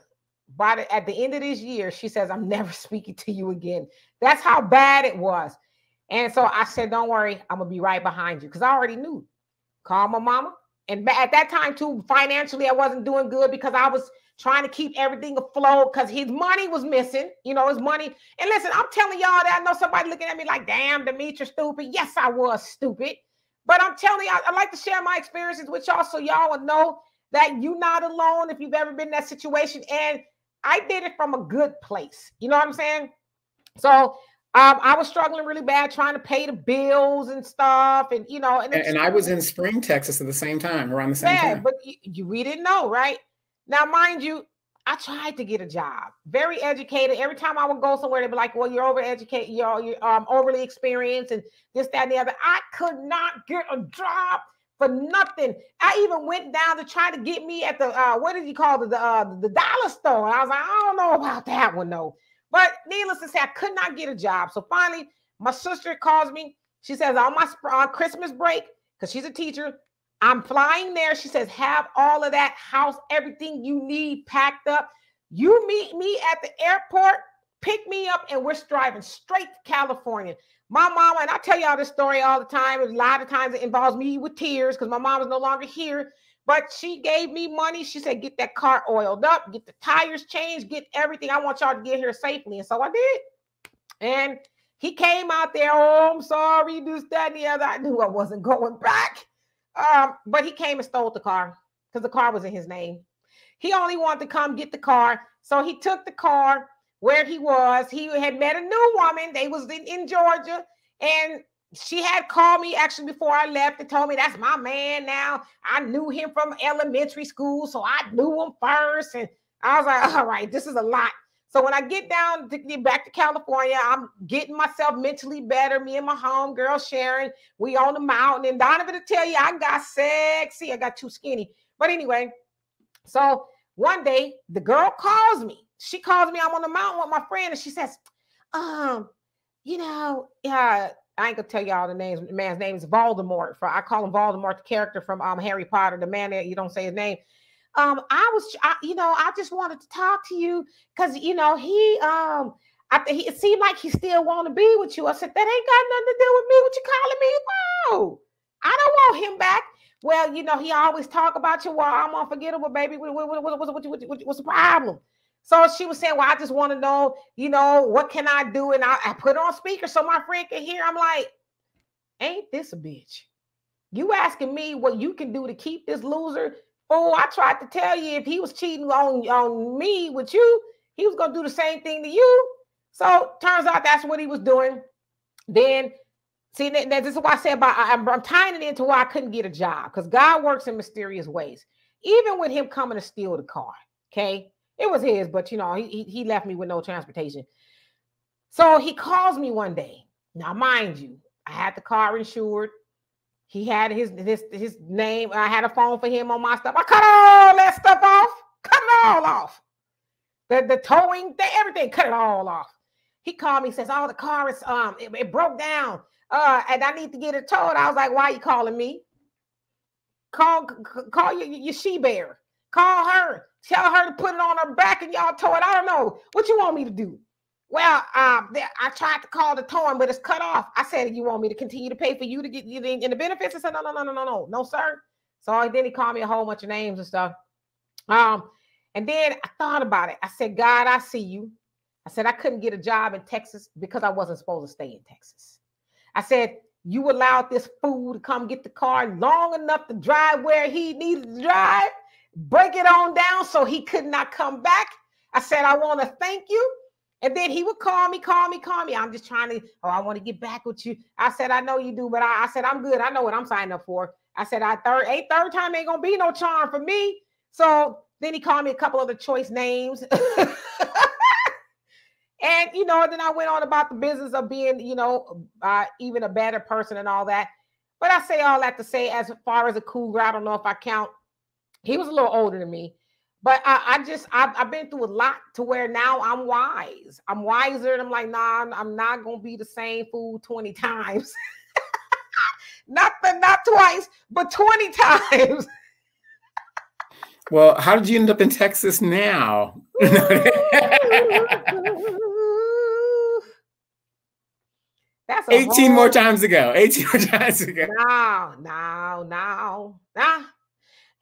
at the end of this year, she says, I'm never speaking to you again. That's how bad it was. And so I said, don't worry, I'm gonna be right behind you, because I already knew. Call my mama. And at that time too, financially, I wasn't doing good, because I was trying to keep everything afloat because his money was missing, you know, his money. And listen, I'm telling y'all that I know somebody looking at me like, damn, Demetra, stupid. Yes, I was stupid. But I'm telling y'all, I like to share my experiences with y'all so y'all would know that you're not alone if you've ever been in that situation. And I did it from a good place. You know what I'm saying? So I was struggling really bad trying to pay the bills and stuff. And, you know, and I was in Spring, Texas at the same time, around the same time. Yeah, but we didn't know, right? Now, mind you, I tried to get a job, very educated. Every time I would go somewhere, they'd be like, well, you're overeducated, you're overly experienced and this, that, and the other. I could not get a job for nothing. I even went down to try to get me at the, what did you call it? The dollar store. And I was like, I don't know about that one, though. But needless to say, I could not get a job. So finally, my sister calls me. She says, on my Christmas break, because she's a teacher, I'm flying there. She says, have all of that house, everything you need packed up. You meet me at the airport, pick me up, and we're driving straight to California. My mama, and I tell y'all this story all the time. A lot of times it involves me with tears because my mom is no longer here. But she gave me money. She said, get that car oiled up, get the tires changed, get everything. I want y'all to get here safely. And so I did. And he came out there, oh, I'm sorry, this, that, and the other. I knew I wasn't going back. But he came and stole the car because the car was in his name. He only wanted to come get the car. So he took the car where he was. He had met a new woman. They was in Georgia. And she had called me actually before I left and told me that's my man now. I knew him from elementary school. So I knew him first. And I was like, all right, this is a lot. So when I get down to get back to California, I'm getting myself mentally better. Me and my homegirl Sharon, we on the mountain. And Donovan to tell you, I got sexy. I got too skinny. But anyway, so one day the girl calls me. She calls me. I'm on the mountain with my friend, and she says, you know, I ain't gonna tell y'all the names. The man's name is Voldemort. I call him Voldemort, the character from Harry Potter, the man that you don't say his name. I just wanted to talk to you because, you know, it seemed like he still want to be with you. I said, that ain't got nothing to do with me. What you calling me? Whoa, I don't want him back. Well, you know, he always talk about you. Well, I'm unforgettable, baby. What's the problem? So she was saying, well, I just want to know, you know, what can I do? And I put it on speaker so my friend can hear. I'm like, ain't this a bitch? You asking me what you can do to keep this loser? Oh, I tried to tell you if he was cheating on me with you, he was going to do the same thing to you. So turns out that's what he was doing. Then, see, this is why I say about I'm tying it into why I couldn't get a job, because God works in mysterious ways. Even with him coming to steal the car, okay? It was his, but, you know, he left me with no transportation. So he calls me one day. Now, mind you, I had the car insured. He had his name. I had a phone for him on my stuff. I cut all that stuff off. Cut it all off. The towing, everything, cut it all off. He called me, says, oh, the car is, it broke down. And I need to get it towed. I was like, why are you calling me? Call your she-bear. Call her. Tell her to put it on her back and y'all tow it. I don't know. What you want me to do? Well, I tried to call the towing, but it's cut off. I said, you want me to continue to pay for you to get you in the benefits? I said, no, sir. So then he called me a whole bunch of names and stuff. And then I thought about it. I said, God, I see you. I said, I couldn't get a job in Texas because I wasn't supposed to stay in Texas. I said, you allowed this fool to come get the car long enough to drive where he needed to drive, break it on down so he could not come back. I said, I want to thank you. And then he would call me. I'm just trying to, I want to get back with you. I said, I know you do, but I said, I'm good. I know what I'm signing up for. I said, third time ain't going to be no charm for me. So then he called me a couple other choice names. And, you know, then I went on about the business of being, you know, even a better person and all that. But I say all that to say, as far as a cougar, I don't know if I count. He was a little older than me. But I've been through a lot to where now I'm wise. I'm wiser. And I'm like, nah, I'm not going to be the same fool 20 times. not twice, but 20 times. Well, how did you end up in Texas now? That's 18 more times ago. No.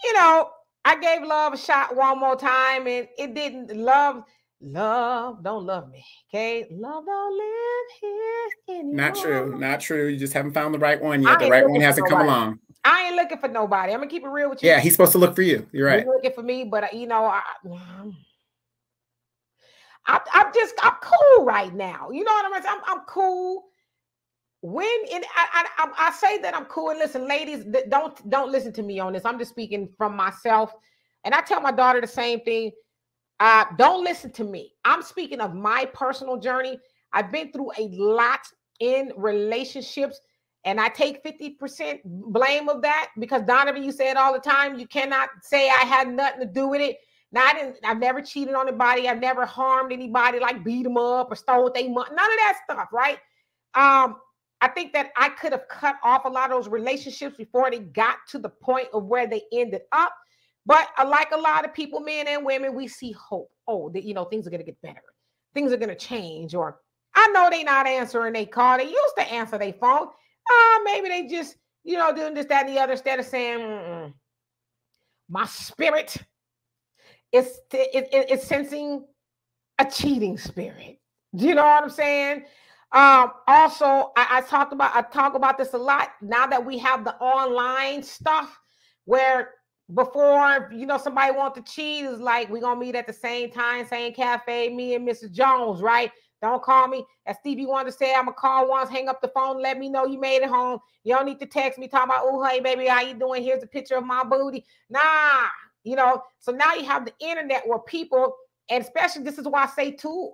You know, I gave love a shot one more time, and it didn't. Love don't love me. Okay, love don't live here anymore. Not true. Not true. You just haven't found the right one I yet. The ain't right looking one for hasn't come nobody. along. I ain't looking for nobody. I'm gonna keep it real with you. Yeah, he's supposed to look for you. You're right. He's looking for me, but I'm cool right now. You know what I'm saying? I'm cool. I say that I'm cool. And listen, ladies, don't listen to me on this. I'm just speaking from myself, and I tell my daughter the same thing. Don't listen to me. I'm speaking of my personal journey. I've been through a lot in relationships, and I take 50% blame of that because Donovan, you say it all the time. You cannot say I had nothing to do with it. Now, I've never cheated on anybody. I've never harmed anybody, like beat them up or stole their money. None of that stuff, right? I think that I could have cut off a lot of those relationships before they got to the point of where they ended up. But like a lot of people, men and women, we see hope. Oh, things are going to get better. Things are going to change. Or I know they're not answering their call. They used to answer their phone. Maybe they just, doing this, that, and the other instead of saying, my spirit is sensing a cheating spirit. Do you know what I'm saying? Also, I talk about this a lot now that we have the online stuff where before, somebody want to cheat is like, we're going to meet at the same time, same cafe, me and Mrs. Jones, right? Don't call me. As Stevie wanted to say, I'm going to call once, hang up the phone, let me know you made it home. You don't need to text me, talk about, oh, hey, baby, how you doing? Here's a picture of my booty. Nah, so now you have the internet where people, and especially this is why I say too,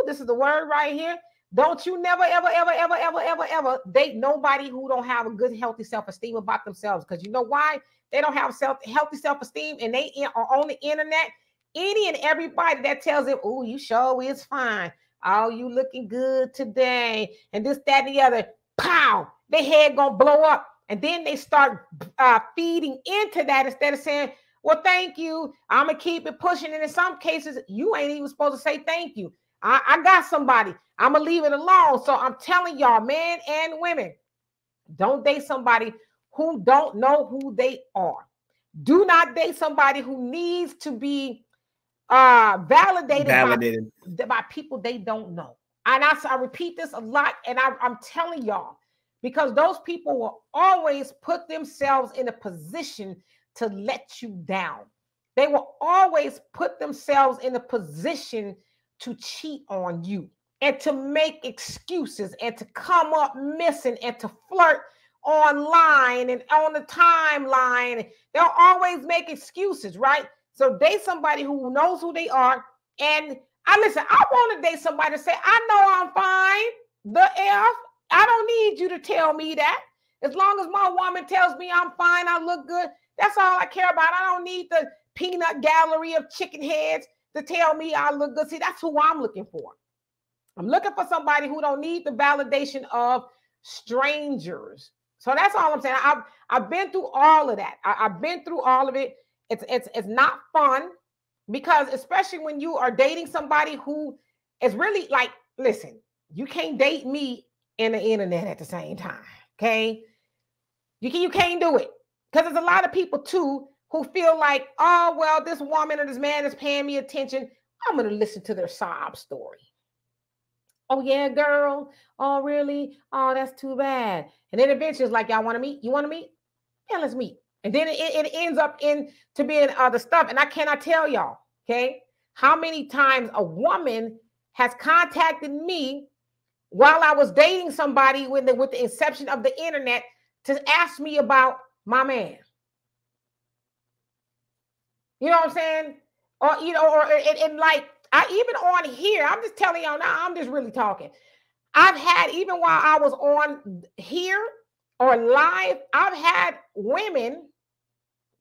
this is the word right here. Don't you never, ever, ever, ever, ever, ever, ever date nobody who don't have a good, healthy self-esteem about themselves. Because you know why? They don't have healthy self-esteem, and they are on the internet. Any and everybody that tells them, oh, you sure is fine. Oh, you looking good today. And this, that, and the other. Pow! Their head gonna blow up. And then they start feeding into that instead of saying, well, thank you. I'm going to keep it pushing. And in some cases, you ain't even supposed to say thank you. I got somebody. I'm going to leave it alone. So I'm telling y'all, men and women, don't date somebody who don't know who they are. Do not date somebody who needs to be validated. By people they don't know. And I repeat this a lot, and I'm telling y'all, because those people will always put themselves in a position to let you down. They will always put themselves in a position to cheat on you and to make excuses and to come up missing and to flirt online and on the timeline. They'll always make excuses, right? So date somebody who knows who they are. And I want to date somebody to say, I know I'm fine. The F. I don't need you to tell me that. As long as my woman tells me I'm fine, I look good, that's all I care about. I don't need the peanut gallery of chicken heads to tell me I look good. See, that's who I'm looking for. I'm looking for somebody who don't need the validation of strangers. So that's all I'm saying. I've been through all of that. I've been through all of it. It's not fun, because especially when you are dating somebody who is really like, listen, you can't date me and the internet at the same time. Okay. You can't do it, because there's a lot of people too who feel like, oh, well, this woman or this man is paying me attention. I'm going to listen to their sob story. Oh, yeah, girl. Oh, really? Oh, that's too bad. And then eventually it's like, y'all want to meet? You want to meet? Yeah, let's meet. And then it ends up into being other stuff. And I cannot tell y'all, okay, how many times a woman has contacted me while I was dating somebody with the inception of the internet to ask me about my man. You know what I'm saying? Or, and like, even on here, I'm just telling y'all now, I'm just really talking. I've had, even while I was on here or live, I've had women,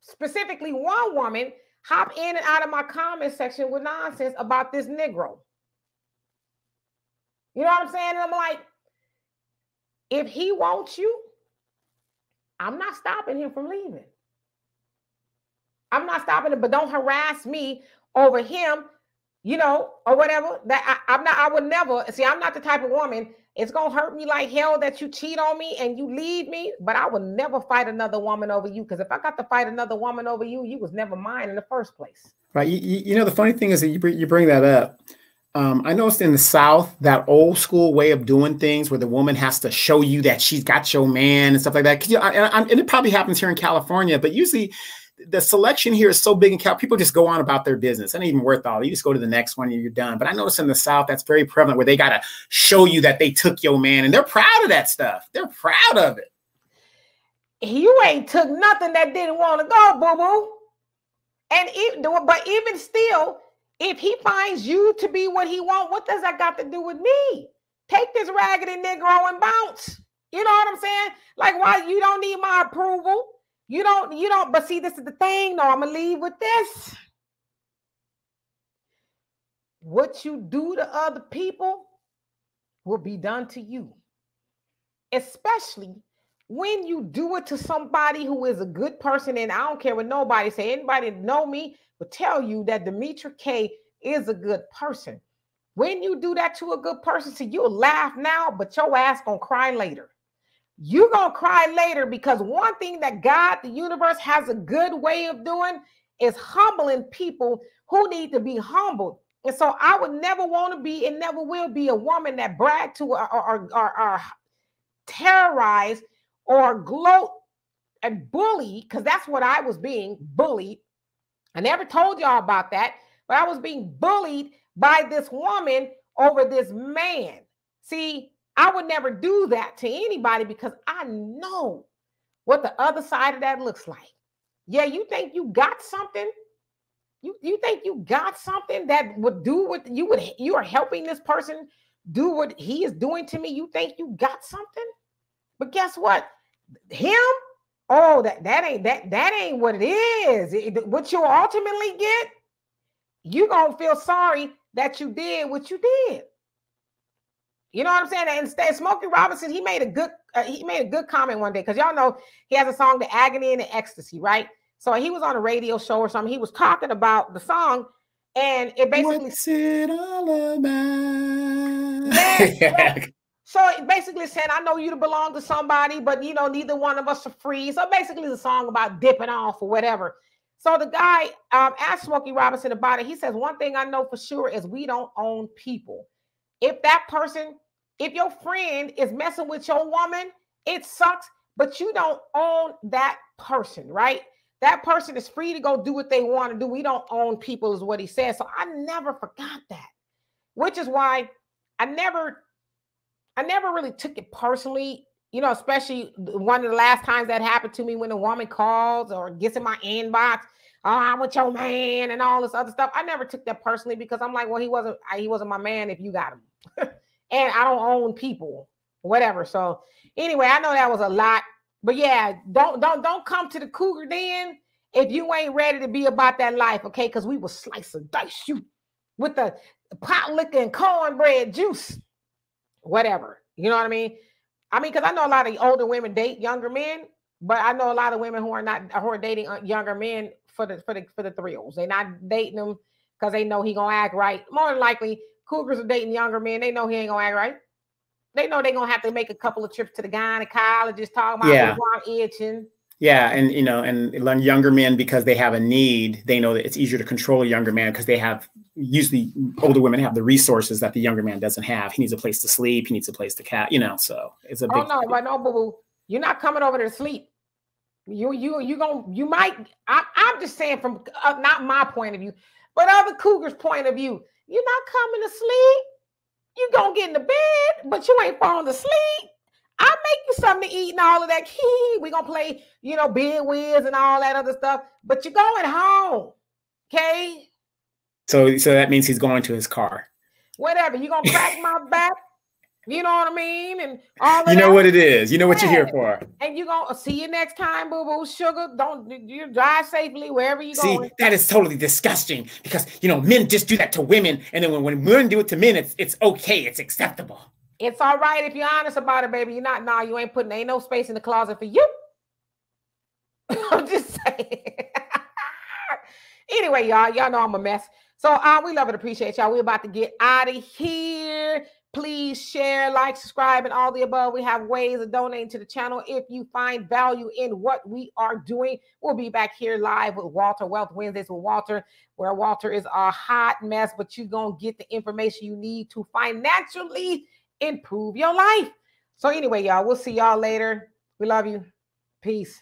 specifically one woman, hop in and out of my comment section with nonsense about this Negro. You know what I'm saying? And I'm like, if he wants you, I'm not stopping him from leaving. I'm not stopping him, but don't harass me over him. you know, or whatever. That I would never see. I'm not the type of woman. It's gonna hurt me like hell that you cheat on me and you leave me, but I would never fight another woman over you. Because if I got to fight another woman over you, you was never mine in the first place. Right. You know, the funny thing is that you bring that up. I noticed in the South, that old school way of doing things where the woman has to show you that she's got your man and stuff like that. And it probably happens here in California, but usually the selection here is so big in Cal, people just go on about their business. It ain't even worth all. You just go to the next one and you're done. But I notice in the South, that's very prevalent where they got to show you that they took your man, and they're proud of that stuff. They're proud of it. You ain't took nothing that didn't want to go, boo-boo. But even still, if he finds you to be what he wants, what does that got to do with me? Take this raggedy Negro and bounce. You know what I'm saying? Like, why you don't need my approval? You don't, but see, this is the thing, though. I'm going to leave with this. What you do to other people will be done to you. Especially when you do it to somebody who is a good person. And I don't care what nobody say. Anybody that know me will tell you that Demetra K is a good person. When you do that to a good person, see, you'll laugh now, but your ass gonna cry later. You're going to cry later, because one thing that God, the universe, has a good way of doing is humbling people who need to be humbled. And so I would never want to be and never will be a woman that brag to or terrorize or gloat and bully, because that's what I was being bullied. I never told y'all about that, but I was being bullied by this woman over this man. See, I would never do that to anybody because I know what the other side of that looks like. Yeah, you think you got something? You think you got something that would do what you are helping this person do what he is doing to me? You think you got something? But guess what? Him? Oh, that ain't what it is. What you'll ultimately get, you're gonna feel sorry that you did what you did. You know what I'm saying? And instead, Smokey Robinson, he made a good comment one day, because y'all know he has a song, "The Agony and the Ecstasy," right? So he was on a radio show or something. He was talking about the song, and it basically, what's it all about? Yeah. So it basically said, I know you to belong to somebody, but you know, neither one of us are free. So basically it's a song about dipping off or whatever. So the guy asked Smokey Robinson about it. He says, one thing I know for sure is we don't own people. If your friend is messing with your woman, it sucks, but you don't own that person, right? That person is free to go do what they want to do. We don't own people, is what he said. So I never forgot that, which is why I never really took it personally, you know, especially one of the last times that happened to me when a woman calls or gets in my inbox, oh, I'm with your man and all this other stuff. I never took that personally, because I'm like, well, he wasn't my man if you got him. And I don't own people, whatever. So anyway, I know that was a lot, but yeah, don't come to the Cougar Den if you ain't ready to be about that life, okay? Because we will slice and dice you with the pot liquor and cornbread juice, whatever. You know what I mean? Because I know a lot of older women date younger men, but I know a lot of women who are dating younger men for the thrills. They're not dating them because they know he gonna act right. More than likely, Cougars are dating younger men. They know he ain't gonna act right. They know they're gonna have to make a couple of trips to the gynecologist, talking about I'm itching. Yeah, and you know, and younger men, because they have a need, they know that it's easier to control a younger man because they have, usually older women have the resources that the younger man doesn't have. He needs a place to sleep. He needs a place to cat. You know, so it's a big. Oh no, but no, boo boo, you're not coming over there to sleep. You might. I'm just saying from not my point of view, but other Cougars' point of view. You're not coming to sleep. You're going to get in the bed, but you ain't falling asleep. I'll make you something to eat and all of that. We're going to play, you know, Bid Whiz and all that other stuff, but you're going home, okay? So that means he's going to his car. Whatever. You're going to crack my back. You know what I mean? And all of you know that. what it is. You know what you're here for. And you're going to see you next time, boo-boo. Sugar, you drive safely wherever you're going. See, that is totally disgusting, because, you know, men just do that to women. And then when women do it to men, it's okay. It's acceptable. It's all right if you're honest about it, baby. You ain't no space in the closet for you. I'm just saying. Anyway, y'all know I'm a mess. So we love and appreciate y'all. We're about to get out of here. Please share, like, subscribe, and all the above. We have ways of donating to the channel. If you find value in what we are doing, we'll be back here live with Walter, Wealth Wednesdays with Walter, where Walter is a hot mess, but you're going to get the information you need to financially improve your life. So anyway, y'all, we'll see y'all later. We love you. Peace.